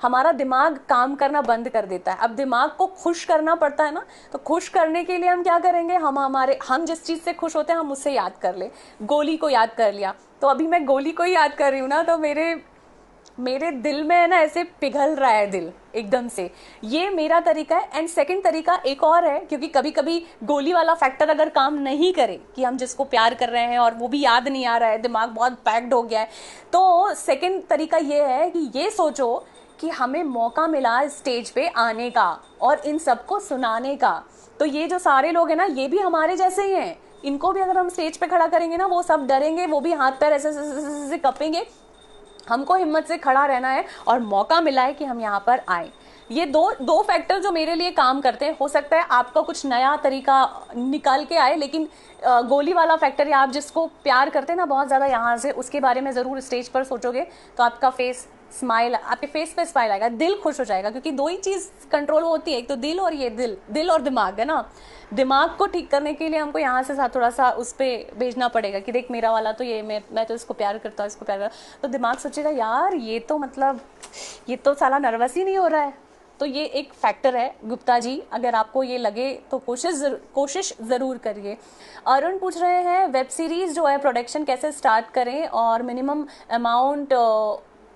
हमारा दिमाग काम करना बंद कर देता है। अब दिमाग को खुश करना पड़ता है ना, तो खुश करने के लिए हम क्या करेंगे, हम जिस चीज़ से खुश होते हैं हम उससे याद कर ले। गोली को याद कर लिया, तो अभी मैं गोली को ही याद कर रही हूँ ना, तो मेरे दिल में है ना ऐसे पिघल रहा है दिल एकदम से। ये मेरा तरीका है। एंड सेकंड तरीका एक और है, क्योंकि कभी कभी गोली वाला फैक्टर अगर काम नहीं करे, कि हम जिसको प्यार कर रहे हैं और वो भी याद नहीं आ रहा है, दिमाग बहुत पैक्ड हो गया है, तो सेकंड तरीका ये है कि ये सोचो कि हमें मौका मिला स्टेज पे आने का और इन सबको सुनाने का। तो ये जो सारे लोग हैं ना, ये भी हमारे जैसे ही हैं। इनको भी अगर हम स्टेज पे खड़ा करेंगे ना, वो सब डरेंगे, वो भी हाथ पैर ऐसे ऐसे कपेंगे। हमको हिम्मत से खड़ा रहना है, और मौका मिला है कि हम यहाँ पर आए। ये दो फैक्टर जो मेरे लिए काम करते हैं। हो सकता है आपका कुछ नया तरीका निकाल के आए, लेकिन गोली वाला फैक्टर, या आप जिसको प्यार करते हैं ना बहुत ज़्यादा यहाँ से, उसके बारे में ज़रूर स्टेज पर सोचोगे, तो आपका फेस स्माइल, आपके फेस पे स्माइल आएगा, दिल खुश हो जाएगा। क्योंकि दो ही चीज़ कंट्रोल होती है, एक तो दिल, और ये दिल और दिमाग है ना। दिमाग को ठीक करने के लिए हमको यहाँ से थोड़ा सा उस पर भेजना पड़ेगा कि देख मेरा वाला तो ये, मैं तो इसको प्यार करता हूँ, इसको प्यार करता। तो दिमाग सोचेगा यार ये तो मतलब ये तो साला नर्वस ही नहीं हो रहा है। तो ये एक फैक्टर है गुप्ता जी, अगर आपको ये लगे तो कोशिश ज़रूर करिए। अरुण पूछ रहे हैं वेब सीरीज़ जो है प्रोडक्शन कैसे स्टार्ट करें और minimum amount.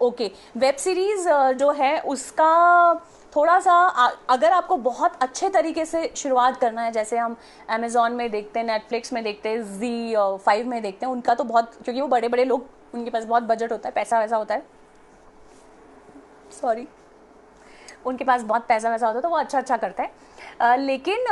Okay, web series जो है उसका थोड़ा सा अगर आपको बहुत अच्छे तरीके से शुरुआत करना है, जैसे हम अमेज़ॉन में देखते हैं, नेटफ्लिक्स में देखते हैं, Z5 में देखते हैं, उनका तो बहुत, क्योंकि वो बड़े बड़े लोग, उनके पास बहुत बजट होता है, पैसा वैसा होता है, सॉरी, उनके पास बहुत पैसा वैसा होता है, तो वो अच्छा करता है। लेकिन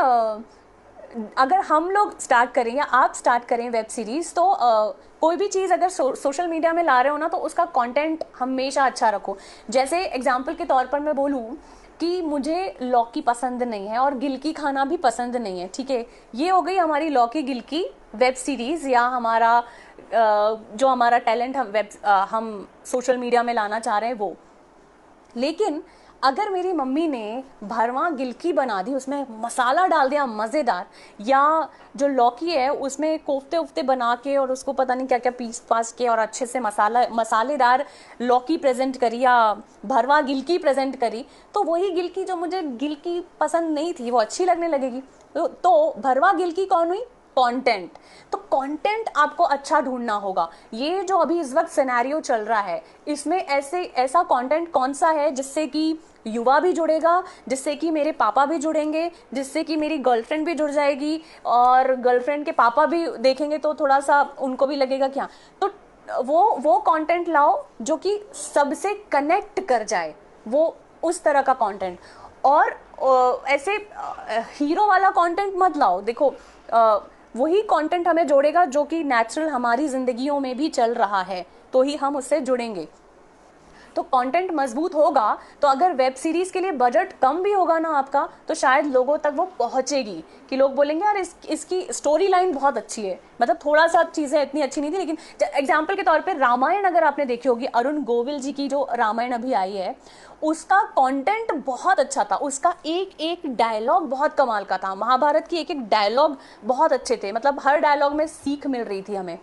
अगर हम लोग स्टार्ट करें या आप स्टार्ट करें वेब सीरीज़, तो कोई भी चीज़ अगर सोशल मीडिया में ला रहे हो ना, तो उसका कंटेंट हमेशा अच्छा रखो। जैसे एग्जांपल के तौर पर मैं बोलूँ कि मुझे लौकी पसंद नहीं है और गिलकी खाना भी पसंद नहीं है, ठीक है, ये हो गई हमारी लौकी गिलकी वेब सीरीज़, या हमारा जो हमारा टैलेंट हम सोशल मीडिया में लाना चाह रहे हैं वो। लेकिन अगर मेरी मम्मी ने भरवा गिलकी बना दी, उसमें मसाला डाल दिया मज़ेदार, या जो लौकी है उसमें कोफ्ते उफ्ते बना के और उसको पता नहीं क्या क्या पीस पास के और अच्छे से मसालेदार लौकी प्रेजेंट करी, या भरवा गिलकी प्रेजेंट करी, तो वही गिलकी जो मुझे गिलकी पसंद नहीं थी वो अच्छी लगने लगेगी। तो भरवा गिलकी कौन हुई, कंटेंट। तो कंटेंट आपको अच्छा ढूंढना होगा। ये जो अभी इस वक्त सिनेरियो चल रहा है, इसमें ऐसा कंटेंट कौन सा है जिससे कि युवा भी जुड़ेगा, जिससे कि मेरे पापा भी जुड़ेंगे, जिससे कि मेरी गर्लफ्रेंड भी जुड़ जाएगी, और गर्लफ्रेंड के पापा भी देखेंगे तो थोड़ा सा उनको भी लगेगा क्या। तो वो कंटेंट लाओ जो कि सबसे कनेक्ट कर जाए, वो उस तरह का कंटेंट। और ऐसे हीरो वाला कंटेंट मत लाओ। देखो वही कंटेंट हमें जोड़ेगा जो कि नेचुरल हमारी जिंदगियों में भी चल रहा है, तो ही हम उससे जुड़ेंगे। तो कंटेंट मजबूत होगा, तो अगर वेब सीरीज़ के लिए बजट कम भी होगा ना आपका, तो शायद लोगों तक वो पहुंचेगी कि लोग बोलेंगे यार इसकी स्टोरी लाइन बहुत अच्छी है। मतलब थोड़ा सा चीज़ें इतनी अच्छी नहीं थी, लेकिन एग्जाम्पल के तौर पे रामायण अगर आपने देखी होगी, अरुण गोविल जी की जो रामायण अभी आई है, उसका कंटेंट बहुत अच्छा था, उसका एक एक डायलॉग बहुत कमाल का था, महाभारत की एक एक डायलॉग बहुत अच्छे थे, मतलब हर डायलॉग में सीख मिल रही थी हमें।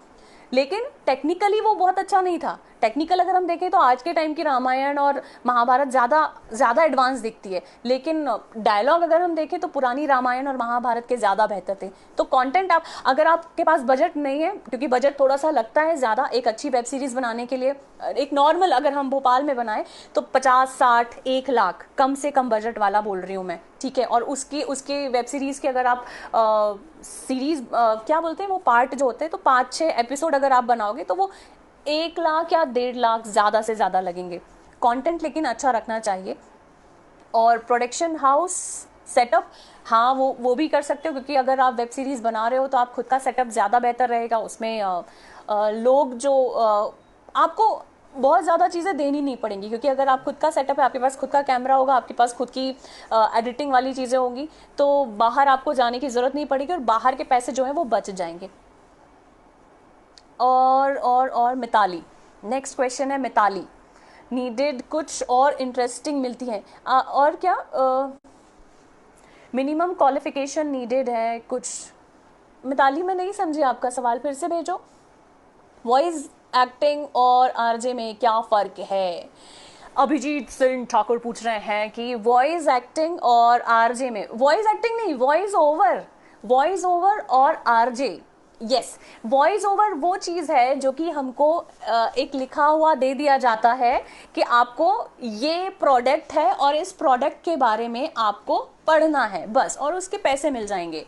लेकिन टेक्निकली वो बहुत अच्छा नहीं था। टेक्निकल अगर हम देखें तो आज के टाइम की रामायण और महाभारत ज़्यादा एडवांस दिखती है, लेकिन डायलॉग अगर हम देखें तो पुरानी रामायण और महाभारत के ज़्यादा बेहतर थे। तो कंटेंट आप, अगर आपके पास बजट नहीं है, क्योंकि बजट थोड़ा सा लगता है ज़्यादा एक अच्छी वेब सीरीज़ बनाने के लिए, एक नॉर्मल अगर हम भोपाल में बनाए तो 50-60-1 लाख कम से कम बजट वाला बोल रही हूँ मैं, ठीक है। और उसके वेब सीरीज़ के अगर आप सीरीज़ क्या बोलते हैं वो पार्ट जो होते हैं, तो 5-6 एपिसोड अगर आप बनाओगे तो वो 1 लाख या 1.5 लाख ज़्यादा से ज़्यादा लगेंगे। कंटेंट लेकिन अच्छा रखना चाहिए। और प्रोडक्शन हाउस सेटअप, हाँ वो भी कर सकते हो, क्योंकि अगर आप वेब सीरीज़ बना रहे हो तो आप खुद का सेटअप ज़्यादा बेहतर रहेगा। उसमें लोग जो आपको बहुत ज़्यादा चीज़ें देनी नहीं पड़ेंगी, क्योंकि अगर आप खुद का सेटअप है, आपके पास खुद का कैमरा होगा, आपके पास खुद की एडिटिंग वाली चीज़ें होंगी, तो बाहर आपको जाने की ज़रूरत नहीं पड़ेगी और बाहर के पैसे जो हैं वो बच जाएंगे। और मिताली, नेक्स्ट क्वेश्चन है मिताली, नीडेड कुछ और इंटरेस्टिंग मिलती है और क्या मिनिमम क्वालिफिकेशन नीडेड है कुछ? मिताली मैं नहीं समझी आपका सवाल, फिर से भेजो। वॉइस एक्टिंग और आरजे में क्या फ़र्क है? अभिजीत सिंह ठाकुर पूछ रहे हैं कि वॉइस एक्टिंग और आरजे में, वॉइस एक्टिंग नहीं, वॉइस ओवर और आरजे। यस, वॉइस ओवर वो चीज़ है जो कि हमको एक लिखा हुआ दे दिया जाता है कि आपको ये प्रोडक्ट है और इस प्रोडक्ट के बारे में आपको पढ़ना है बस, और उसके पैसे मिल जाएंगे।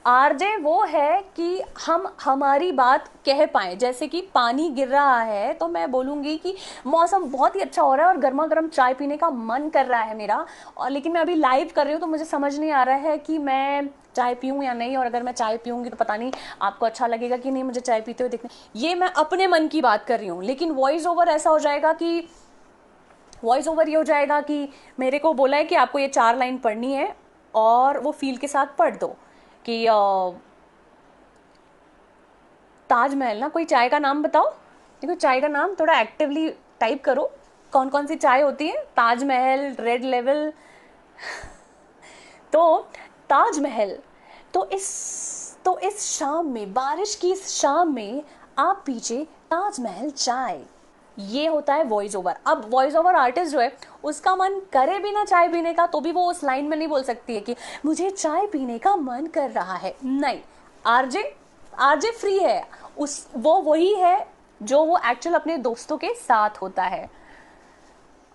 आरजे वो है कि हम हमारी बात कह पाए, जैसे कि पानी गिर रहा है तो मैं बोलूँगी कि मौसम बहुत ही अच्छा हो रहा है और गर्मा गर्म चाय पीने का मन कर रहा है मेरा, और लेकिन मैं अभी लाइव कर रही हूँ तो मुझे समझ नहीं आ रहा है कि मैं चाय पीऊँ या नहीं, और अगर मैं चाय पीऊँगी तो पता नहीं आपको अच्छा लगेगा कि नहीं मुझे चाय पीते हुए देखने। ये मैं अपने मन की बात कर रही हूँ। लेकिन वॉइस ओवर ऐसा हो जाएगा कि वॉइस ओवर ये हो जाएगा कि मेरे को बोला है कि आपको ये 4 लाइन पढ़नी है और वो फील के साथ पढ़ दो कि ताजमहल ना, कोई चाय का नाम बताओ, देखो चाय का नाम थोड़ा एक्टिवली टाइप करो, कौन कौन सी चाय होती है, ताजमहल, रेड लेवल। तो ताजमहल, तो इस शाम में, बारिश की इस शाम में आप पीजिए ताजमहल चाय, ये होता है वॉइस ओवर। अब वॉइस ओवर आर्टिस्ट जो है उसका मन करे भी ना चाय पीने का, तो भी वो उस लाइन में नहीं बोल सकती है कि मुझे चाय पीने का मन कर रहा है, नहीं। आरजे आरजे फ्री है, उस वो वही है जो वो एक्चुअल अपने दोस्तों के साथ होता है।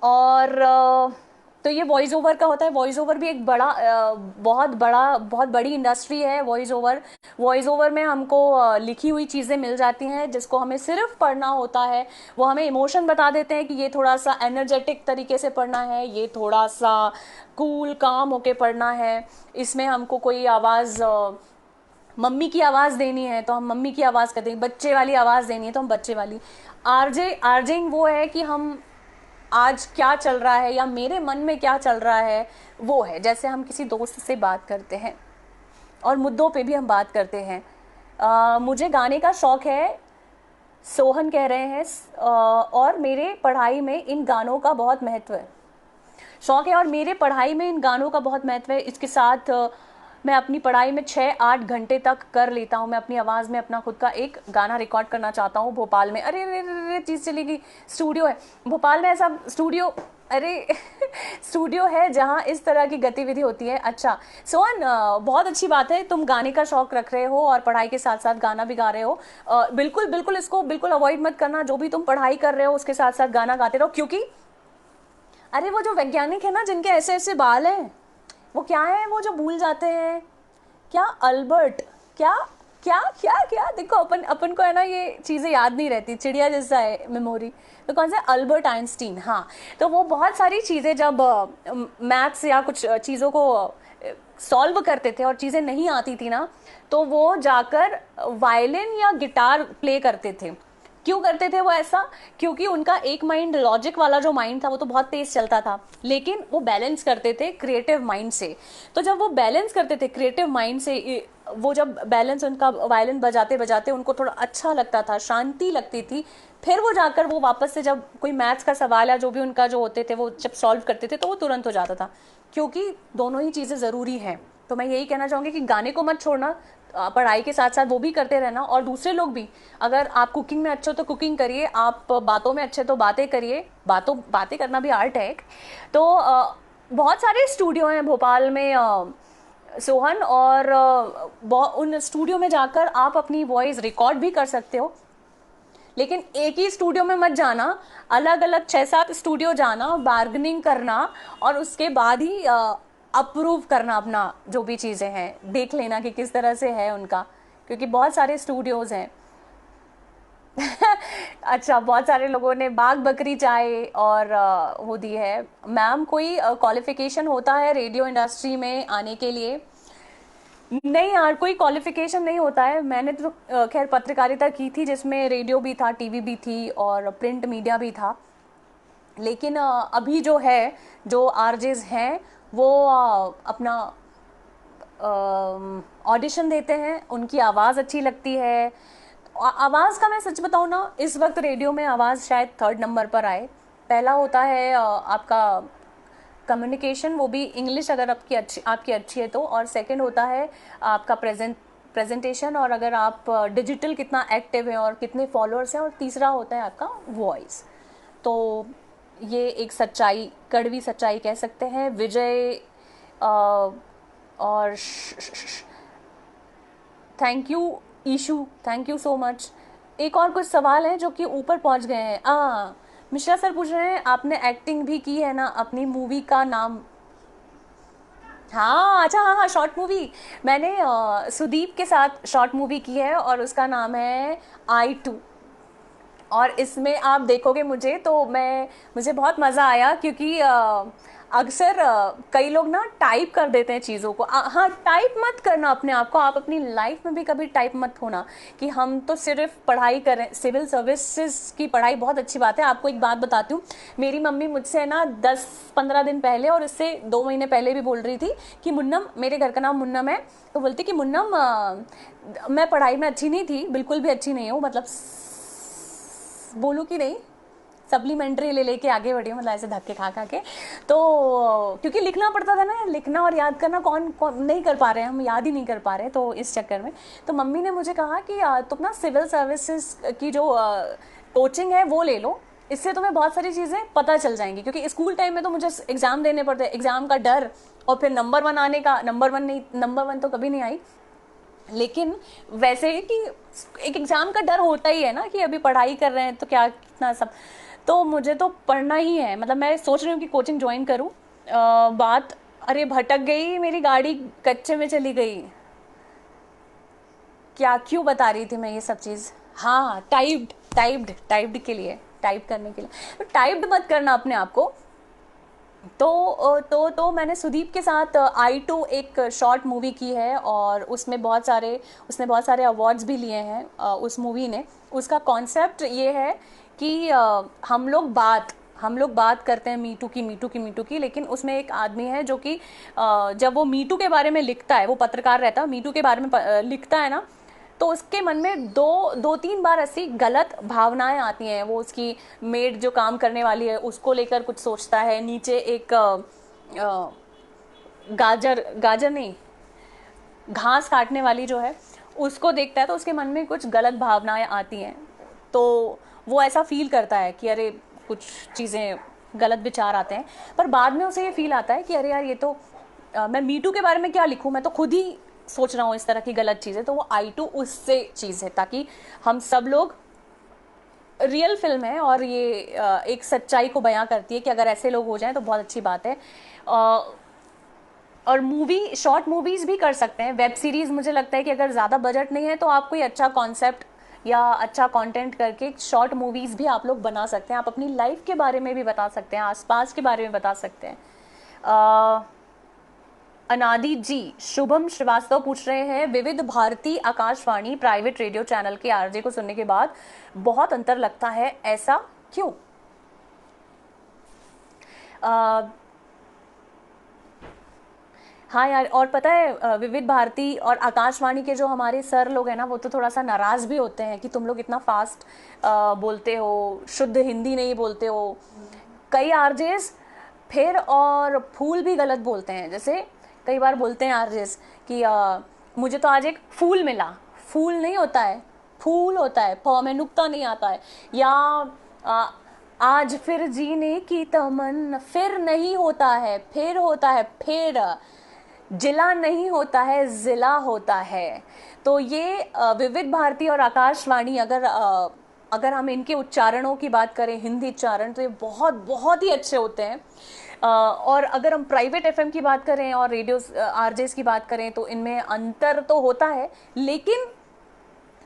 और तो ये वॉइस ओवर का होता है। वॉइस ओवर भी एक बहुत बड़ी इंडस्ट्री है। वॉइस ओवर में हमको लिखी हुई चीज़ें मिल जाती हैं जिसको हमें सिर्फ पढ़ना होता है। वो हमें इमोशन बता देते हैं कि ये थोड़ा सा एनर्जेटिक तरीके से पढ़ना है, ये थोड़ा सा कूल काम होके पढ़ना है, इसमें हमको कोई आवाज़, मम्मी की आवाज़ देनी है तो हम मम्मी की आवाज़ करते हैं, बच्चे वाली आवाज़ देनी है तो हम बच्चे वाली। आरजेइंग वो है कि हम आज क्या चल रहा है या मेरे मन में क्या चल रहा है, वो है जैसे हम किसी दोस्त से बात करते हैं और मुद्दों पे भी हम बात करते हैं। मुझे गाने का शौक़ है, सोहन कह रहे हैं, और मेरे पढ़ाई में इन गानों का बहुत महत्व है, शौक़ है और मेरे पढ़ाई में इन गानों का बहुत महत्व है। इसके साथ मैं अपनी पढ़ाई में 6-8 घंटे तक कर लेता हूँ। मैं अपनी आवाज़ में अपना खुद का एक गाना रिकॉर्ड करना चाहता हूँ भोपाल में। अरे अरे अरे चीज़ चली गई, स्टूडियो है भोपाल में, ऐसा स्टूडियो, अरे स्टूडियो है जहाँ इस तरह की गतिविधि होती है। अच्छा सोहन, बहुत अच्छी बात है, तुम गाने का शौक़ रख रहे हो और पढ़ाई के साथ साथ गाना भी गा रहे हो। बिल्कुल बिल्कुल, इसको बिल्कुल अवॉइड मत करना। जो भी तुम पढ़ाई कर रहे हो उसके साथ साथ गाना गाते रहो, क्योंकि अरे वो जो वैज्ञानिक है ना जिनके ऐसे ऐसे बाल हैं, वो क्या है, वो जो भूल जाते हैं, क्या अल्बर्ट, क्या क्या क्या क्या, देखो अपन को है ना ये चीज़ें याद नहीं रहती, चिड़िया जैसा है मेमोरी। तो कौन सा, अल्बर्ट आइंस्टीन, हाँ। तो वो बहुत सारी चीज़ें जब मैथ्स या कुछ चीज़ों को सॉल्व करते थे और चीज़ें नहीं आती थी ना, तो वो जाकर वायलिन या गिटार प्ले करते थे। क्यों करते थे वो ऐसा? क्योंकि उनका एक माइंड, लॉजिक वाला जो माइंड था, वो तो बहुत तेज चलता था, लेकिन वो बैलेंस करते थे क्रिएटिव माइंड से। तो जब वो बैलेंस करते थे क्रिएटिव माइंड से, वो जब बैलेंस, उनका वायलिन बजाते बजाते उनको थोड़ा अच्छा लगता था, शांति लगती थी, फिर वो जाकर वो वापस से जब कोई मैथ्स का सवाल या जो भी उनका जो होते थे वो जब सॉल्व करते थे तो वो तुरंत हो जाता था, क्योंकि दोनों ही चीज़ें ज़रूरी हैं। तो मैं यही कहना चाहूँगी कि गाने को मत छोड़ना, पढ़ाई के साथ साथ वो भी करते रहना। और दूसरे लोग भी, अगर आप कुकिंग में अच्छे हो तो कुकिंग करिए, आप बातों में अच्छे तो बातें करिए, बातें करना भी आर्ट है एक। तो बहुत सारे स्टूडियो हैं भोपाल में, सोहन, और उन स्टूडियो में जाकर आप अपनी वॉइस रिकॉर्ड भी कर सकते हो। लेकिन एक ही स्टूडियो में मत जाना, अलग अलग 6-7 स्टूडियो जाना, बार्गेनिंग करना, और उसके बाद ही अप्रूव करना अपना जो भी चीज़ें हैं, देख लेना कि किस तरह से है उनका, क्योंकि बहुत सारे स्टूडियोज़ हैं। अच्छा, बहुत सारे लोगों ने बाग बकरी चाय और वो दी है। मैम, कोई क्वालिफिकेशन होता है रेडियो इंडस्ट्री में आने के लिए? नहीं यार, कोई क्वालिफिकेशन नहीं होता है। मैंने तो खैर पत्रकारिता की थी, जिसमें रेडियो भी था, टीवी भी थी और प्रिंट मीडिया भी था। लेकिन अभी जो है, जो आरजेज हैं, वो अपना ऑडिशन देते हैं, उनकी आवाज़ अच्छी लगती है। आवाज़ का मैं सच बताऊँ ना, इस वक्त रेडियो में आवाज़ शायद 3rd नंबर पर आए। पहला होता है आपका कम्युनिकेशन, वो भी इंग्लिश अगर आपकी अच्छी है तो, और सेकंड होता है आपका प्रेजेंटेशन, और अगर आप डिजिटल कितना एक्टिव है और कितने फॉलोअर्स हैं, और तीसरा होता है आपका वॉइस। तो ये एक सच्चाई, कड़वी सच्चाई कह सकते हैं। विजय और thank you Ishu, thank you so much. एक और कुछ सवाल हैं जो कि ऊपर पहुंच गए हैं। मिश्रा सर पूछ रहे हैं, आपने एक्टिंग भी की है ना, अपनी मूवी का नाम? हाँ, अच्छा, हाँ हाँ, शॉर्ट मूवी मैंने सुदीप के साथ शॉर्ट मूवी की है, और उसका नाम है I2। और इसमें आप देखोगे मुझे, तो मुझे बहुत मज़ा आया, क्योंकि अक्सर कई लोग ना टाइप कर देते हैं चीज़ों को। हाँ, टाइप मत करना अपने आप को, आप अपनी लाइफ में भी कभी टाइप मत होना कि हम तो सिर्फ पढ़ाई करें। सिविल सर्विसेज की पढ़ाई बहुत अच्छी बात है। आपको एक बात बताती हूँ, मेरी मम्मी मुझसे ना 10-15 दिन पहले, और इससे 2 महीने पहले भी बोल रही थी कि मुन्नम, मेरे घर का नाम मुन्नम है, तो बोलती कि मुन्नम, मैं पढ़ाई में अच्छी नहीं थी, बिल्कुल भी अच्छी नहीं हूँ, मतलब बोलूँ कि नहीं, सप्लीमेंट्री ले लेके आगे बढ़ी हूँ, मतलब ऐसे धक्के खा खा के। तो क्योंकि लिखना पड़ता था ना, लिखना और याद करना कौन कौन नहीं कर पा रहे हैं, हम याद ही नहीं कर पा रहे, तो इस चक्कर में तो मम्मी ने मुझे कहा कि तुम ना सिविल सर्विसेज की जो कोचिंग है वो ले लो, इससे तुम्हें बहुत सारी चीज़ें पता चल जाएंगी। क्योंकि स्कूल टाइम में तो मुझे एग्ज़ाम देने पड़ते, एग्ज़ाम का डर, और फिर नंबर 1 आने का, नंबर 1 तो कभी नहीं आई, लेकिन वैसे ही कि एक एग्ज़ाम का डर होता ही है ना, कि अभी पढ़ाई कर रहे हैं तो क्या कितना सब। तो मुझे तो पढ़ना ही है, मतलब मैं सोच रही हूँ कि कोचिंग ज्वाइन करूँ। बात, अरे भटक गई, मेरी गाड़ी कच्चे में चली गई। क्या, क्यों बता रही थी मैं ये सब चीज़? हाँ, टाइप्ड के लिए, टाइप करने के लिए, तो टाइप्ड मत करना अपने आप को। तो मैंने सुदीप के साथ I2 एक शॉर्ट मूवी की है, और उसने बहुत सारे अवार्ड्स भी लिए हैं उस मूवी ने। उसका कॉन्सेप्ट ये है कि हम लोग बात करते हैं मीटू की, लेकिन उसमें एक आदमी है जो कि जब वो मीटू के बारे में लिखता है, वो पत्रकार रहता है, मीटू के बारे में लिखता है ना, तो उसके मन में 2-3 बार ऐसी गलत भावनाएं आती हैं। वो उसकी मेड जो काम करने वाली है उसको लेकर कुछ सोचता है, नीचे एक गाजर नहीं, घास काटने वाली जो है उसको देखता है, तो उसके मन में कुछ गलत भावनाएं आती हैं। तो वो ऐसा फील करता है कि अरे कुछ चीज़ें, गलत विचार आते हैं, पर बाद में उसे ये फील आता है कि अरे यार, ये तो मैं मीटू के बारे में क्या लिखूं, मैं तो खुद ही सोच रहा हूँ इस तरह की गलत चीज़ें। तो वो I2 उससे चीज़ है, ताकि हम सब लोग, रियल फिल्म है और ये एक सच्चाई को बयां करती है कि अगर ऐसे लोग हो जाएं तो बहुत अच्छी बात है। और शॉर्ट मूवीज़ भी कर सकते हैं, वेब सीरीज़। मुझे लगता है कि अगर ज़्यादा बजट नहीं है तो आप कोई अच्छा कॉन्सेप्ट या अच्छा कंटेंट करके शॉर्ट मूवीज़ भी आप लोग बना सकते हैं। आप अपनी लाइफ के बारे में भी बता सकते हैं, आसपास के बारे में बता सकते हैं। अनादि जी, शुभम श्रीवास्तव पूछ रहे हैं, Vividh Bharati Akashvani private radio channel के आरजे को सुनने के बाद बहुत अंतर लगता है, ऐसा क्यों? हाँ यार, और पता है विविध भारती और आकाशवाणी के जो हमारे सर लोग हैं ना, वो तो थोड़ा सा नाराज़ भी होते हैं कि तुम लोग इतना फास्ट बोलते हो, शुद्ध हिंदी नहीं बोलते हो। कई आरजेस फिर और फूल भी गलत बोलते हैं। जैसे कई बार बोलते हैं आरजेस कि मुझे तो आज एक फूल मिला। फूल नहीं होता है, फूल होता है, फ में नुक्ता नहीं आता है। या आ, आज फिर जीने की तमन्ना, फिर नहीं होता है, फिर होता है, फिर जिला नहीं होता है, जिला होता है। तो ये विविध भारती और आकाशवाणी, अगर हम इनके उच्चारणों की बात करें, हिंदी उच्चारण, तो ये बहुत बहुत ही अच्छे होते हैं। और अगर हम प्राइवेट एफएम की बात करें और रेडियो आरजेस की बात करें, तो इनमें अंतर तो होता है, लेकिन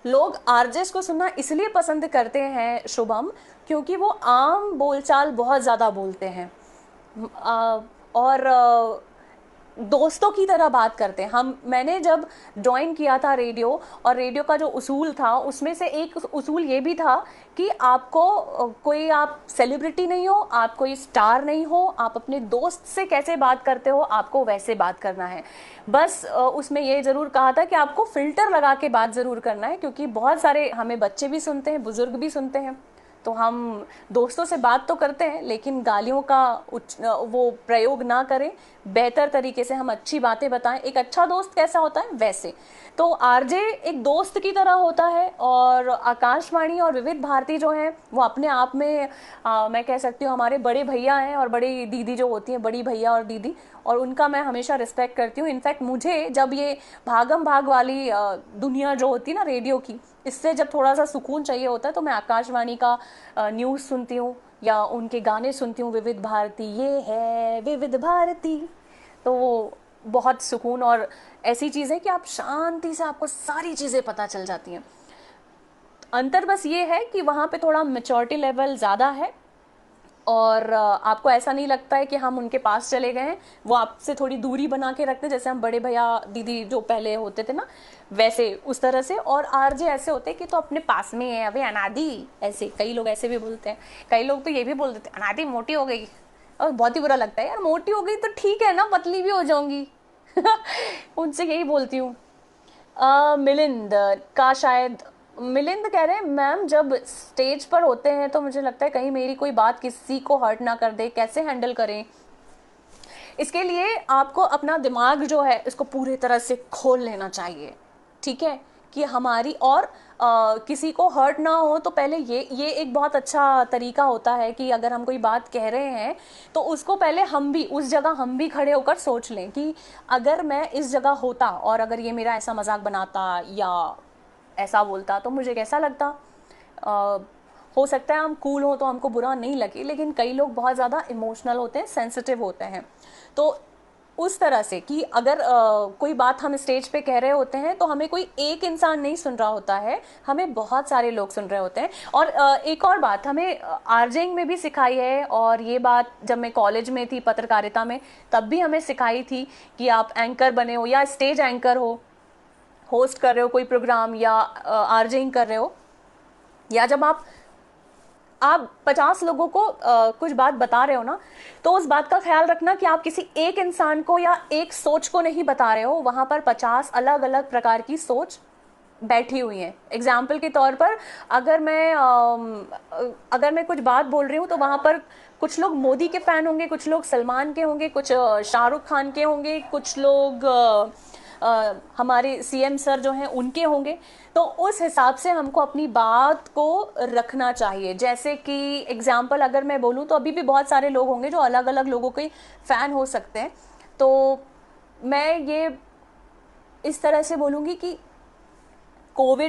लोग आरजेस को सुनना इसलिए पसंद करते हैं शुभम, क्योंकि वो आम बोलचाल बहुत ज़्यादा बोलते हैं और दोस्तों की तरह बात करते हैं। मैंने जब ज्वाइन किया था रेडियो, और रेडियो का जो उसूल था उसमें से एक उसूल ये भी था कि आपको कोई, आप सेलिब्रिटी नहीं हो, आप कोई स्टार नहीं हो, आप अपने दोस्त से कैसे बात करते हो आपको वैसे बात करना है। बस उसमें ये ज़रूर कहा था कि आपको फ़िल्टर लगा के बात ज़रूर करना है, क्योंकि बहुत सारे हमें बच्चे भी सुनते हैं, बुज़ुर्ग भी सुनते हैं। तो हम दोस्तों से बात तो करते हैं, लेकिन गालियों का वो प्रयोग ना करें, बेहतर तरीके से हम अच्छी बातें बताएं। एक अच्छा दोस्त कैसा होता है वैसे। तो आरजे एक दोस्त की तरह होता है, और आकाशवाणी और विविध भारती जो है वो अपने आप में मैं कह सकती हूँ हमारे बड़े भैया हैं, और बड़ी दीदी जो होती हैं, बड़ी भैया और दीदी, और उनका मैं हमेशा रिस्पेक्ट करती हूँ। इनफैक्ट मुझे जब ये भागम भाग वाली दुनिया जो होती है ना रेडियो की, इससे जब थोड़ा सा सुकून चाहिए होता है, तो मैं आकाशवाणी का न्यूज़ सुनती हूँ या उनके गाने सुनती हूँ। विविध भारती, ये है विविध भारती। तो वो बहुत सुकून, और ऐसी चीज़ है कि आप शांति से, आपको सारी चीज़ें पता चल जाती हैं। अंतर बस ये है कि वहाँ पे थोड़ा मैच्योरिटी लेवल ज़्यादा है, और आपको ऐसा नहीं लगता है कि हम उनके पास चले गए हैं। वो आपसे थोड़ी दूरी बना के रखते हैं, जैसे हम बड़े भैया दीदी जो पहले होते थे ना, वैसे उस तरह से। और आरजे ऐसे होते हैं कि तो अपने पास में है, अभी अनादि, ऐसे कई लोग ऐसे भी बोलते हैं। कई लोग तो ये भी बोल देते हैं अनादि मोटी हो गई, और बहुत ही बुरा लगता है यार, मोटी हो गई तो ठीक है ना, पतली भी हो जाऊंगी। उनसे यही बोलती हूँ। मिलिंद का शायद, मिलिंद कह रहे हैं, मैम जब स्टेज पर होते हैं तो मुझे लगता है कहीं मेरी कोई बात किसी को हर्ट ना कर दे, कैसे हैंडल करें? इसके लिए आपको अपना दिमाग जो है इसको पूरी तरह से खोल लेना चाहिए, ठीक है, कि हमारी और किसी को हर्ट ना हो। तो पहले ये एक बहुत अच्छा तरीका होता है कि अगर हम कोई बात कह रहे हैं तो उसको पहले हम भी उस जगह, हम भी खड़े होकर सोच लें कि अगर मैं इस जगह होता और अगर ये मेरा ऐसा मजाक बनाता या ऐसा बोलता तो मुझे कैसा लगता। अ, हो सकता है हम कूल हो तो हमको बुरा नहीं लगे, लेकिन कई लोग बहुत ज़्यादा इमोशनल होते हैं, सेंसिटिव होते हैं। तो उस तरह से कि अगर कोई बात हम स्टेज पे कह रहे होते हैं तो हमें कोई एक इंसान नहीं सुन रहा होता है, हमें बहुत सारे लोग सुन रहे होते हैं। और एक और बात हमें आरजेइंग में भी सिखाई है, और ये बात जब मैं कॉलेज में थी पत्रकारिता में, तब भी हमें सिखाई थी कि आप एंकर बने हो या स्टेज एंकर हो, होस्ट कर रहे हो कोई प्रोग्राम, या आरजेइंग कर रहे हो, या जब आप 50 लोगों को कुछ बात बता रहे हो ना, तो उस बात का ख्याल रखना कि आप किसी एक इंसान को या एक सोच को नहीं बता रहे हो, वहां पर 50 अलग अलग प्रकार की सोच बैठी हुई हैं। एग्जाम्पल के तौर पर अगर मैं कुछ बात बोल रही हूँ तो वहां पर कुछ लोग मोदी के फैन होंगे, कुछ लोग सलमान के होंगे, कुछ शाहरुख खान के होंगे, कुछ लोग हमारे सीएम सर जो हैं उनके होंगे। तो उस हिसाब से हमको अपनी बात को रखना चाहिए। जैसे कि एग्जाम्पल अगर मैं बोलूँ तो अभी भी बहुत सारे लोग होंगे जो अलग अलग लोगों के फ़ैन हो सकते हैं। तो मैं ये इस तरह से बोलूँगी कि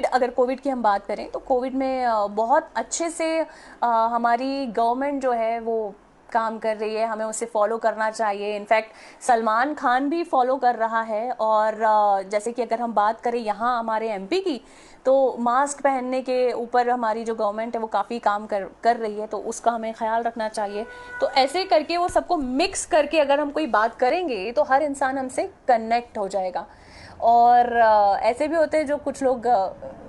अगर कोविड की हम बात करें तो कोविड में बहुत अच्छे से हमारी गवर्नमेंट जो है वो काम कर रही है, हमें उसे फॉलो करना चाहिए। इनफैक्ट सलमान खान भी फॉलो कर रहा है। और जैसे कि अगर हम बात करें यहाँ हमारे एमपी की, तो मास्क पहनने के ऊपर हमारी जो गवर्नमेंट है वो काफ़ी काम कर रही है, तो उसका हमें ख्याल रखना चाहिए। तो ऐसे करके वो सबको मिक्स करके अगर हम कोई बात करेंगे तो हर इंसान हमसे कनेक्ट हो जाएगा। और ऐसे भी होते हैं जो कुछ लोग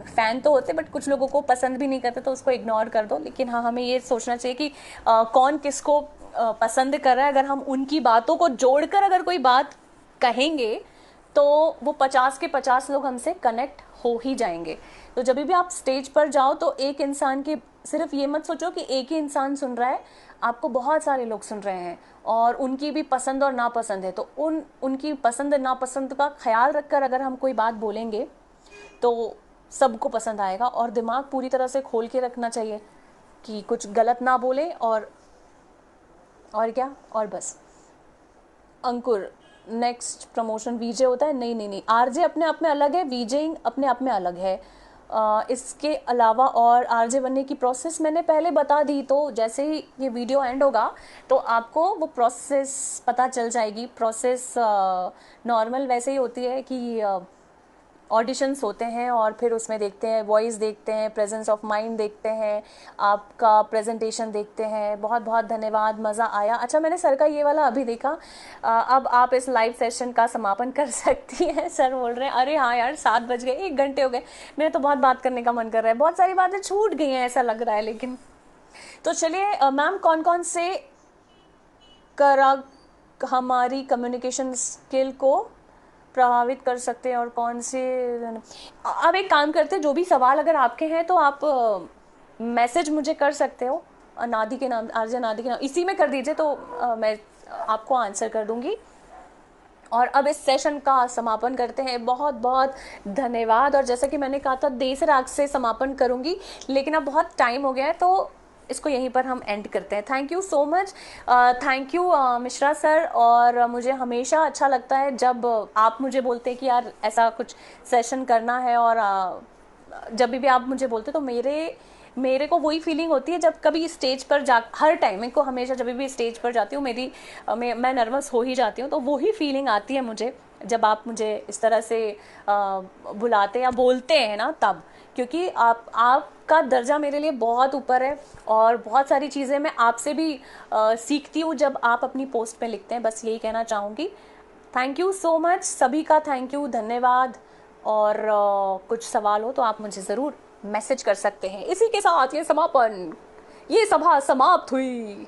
फ़ैन तो होते बट कुछ लोगों को पसंद भी नहीं करते, तो उसको इग्नोर कर दो। लेकिन हाँ, हमें ये सोचना चाहिए कि कौन किसको पसंद कर रहा है। अगर हम उनकी बातों को जोड़कर अगर कोई बात कहेंगे तो वो 50 के 50 लोग हमसे कनेक्ट हो ही जाएंगे। तो जब भी आप स्टेज पर जाओ तो एक इंसान के, सिर्फ ये मत सोचो कि एक ही इंसान सुन रहा है, आपको बहुत सारे लोग सुन रहे हैं और उनकी भी पसंद और नापसंद है। तो उनकी पसंद नापसंद का ख्याल रखकर अगर हम कोई बात बोलेंगे तो सबको पसंद आएगा। और दिमाग पूरी तरह से खोल के रखना चाहिए कि कुछ गलत ना बोले। और क्या, और बस। अंकुर, नेक्स्ट प्रमोशन वीजे होता है? नहीं नहीं नहीं, आरजे अपने आप में अलग है, वीजेइंग अपने आप में अलग है। इसके अलावा और आरजे बनने की प्रोसेस मैंने पहले बता दी, तो जैसे ही ये वीडियो एंड होगा तो आपको वो प्रोसेस पता चल जाएगी। प्रोसेस नॉर्मल वैसे ही होती है कि ऑडिशंस होते हैं और फिर उसमें देखते हैं वॉइस, देखते हैं प्रेजेंस ऑफ माइंड, देखते हैं आपका प्रेजेंटेशन, देखते हैं। बहुत बहुत धन्यवाद, मज़ा आया। अच्छा, मैंने सर का ये वाला अभी देखा। अब आप इस लाइव सेशन का समापन कर सकती हैं। सर बोल रहे हैं अरे हाँ यार 7 बज गए, 1 घंटे हो गए, मेरे तो बहुत बात करने का मन कर रहा है, बहुत सारी बातें छूट गई हैं ऐसा लग रहा है। लेकिन तो चलिए मैम, कौन कौन से करा हमारी कम्युनिकेशन स्किल को प्रभावित कर सकते हैं और कौन से। अब एक काम करते हैं, जो भी सवाल अगर आपके हैं तो आप मैसेज मुझे कर सकते हो नादी के नाम, आरजे नादी के नाम, इसी में कर दीजिए तो मैं आपको आंसर कर दूंगी। और अब इस सेशन का समापन करते हैं। बहुत बहुत धन्यवाद। और जैसा कि मैंने कहा था देर रात से समापन करूंगी, लेकिन अब बहुत टाइम हो गया है तो इसको यहीं पर हम एंड करते हैं। Thank you so much, thank you Mishra sir. और मुझे हमेशा अच्छा लगता है जब आप मुझे बोलते हैं कि यार ऐसा कुछ सेशन करना है। और जब भी आप मुझे बोलते तो मेरे को वही फीलिंग होती है जब कभी स्टेज पर जा, हर टाइम मेरे को हमेशा जब भी स्टेज पर जाती हूँ मैं नर्वस हो ही जाती हूँ। तो वही फीलिंग आती है मुझे जब आप मुझे इस तरह से बुलाते या बोलते हैं ना, तब। क्योंकि आपका दर्जा मेरे लिए बहुत ऊपर है और बहुत सारी चीज़ें मैं आपसे भी सीखती हूँ जब आप अपनी पोस्ट पे लिखते हैं। बस यही कहना चाहूँगी। थैंक यू सो मच सभी का, थैंक यू, धन्यवाद। और कुछ सवाल हो तो आप मुझे ज़रूर मैसेज कर सकते हैं। इसी के साथ ये सभा समाप्त हुई।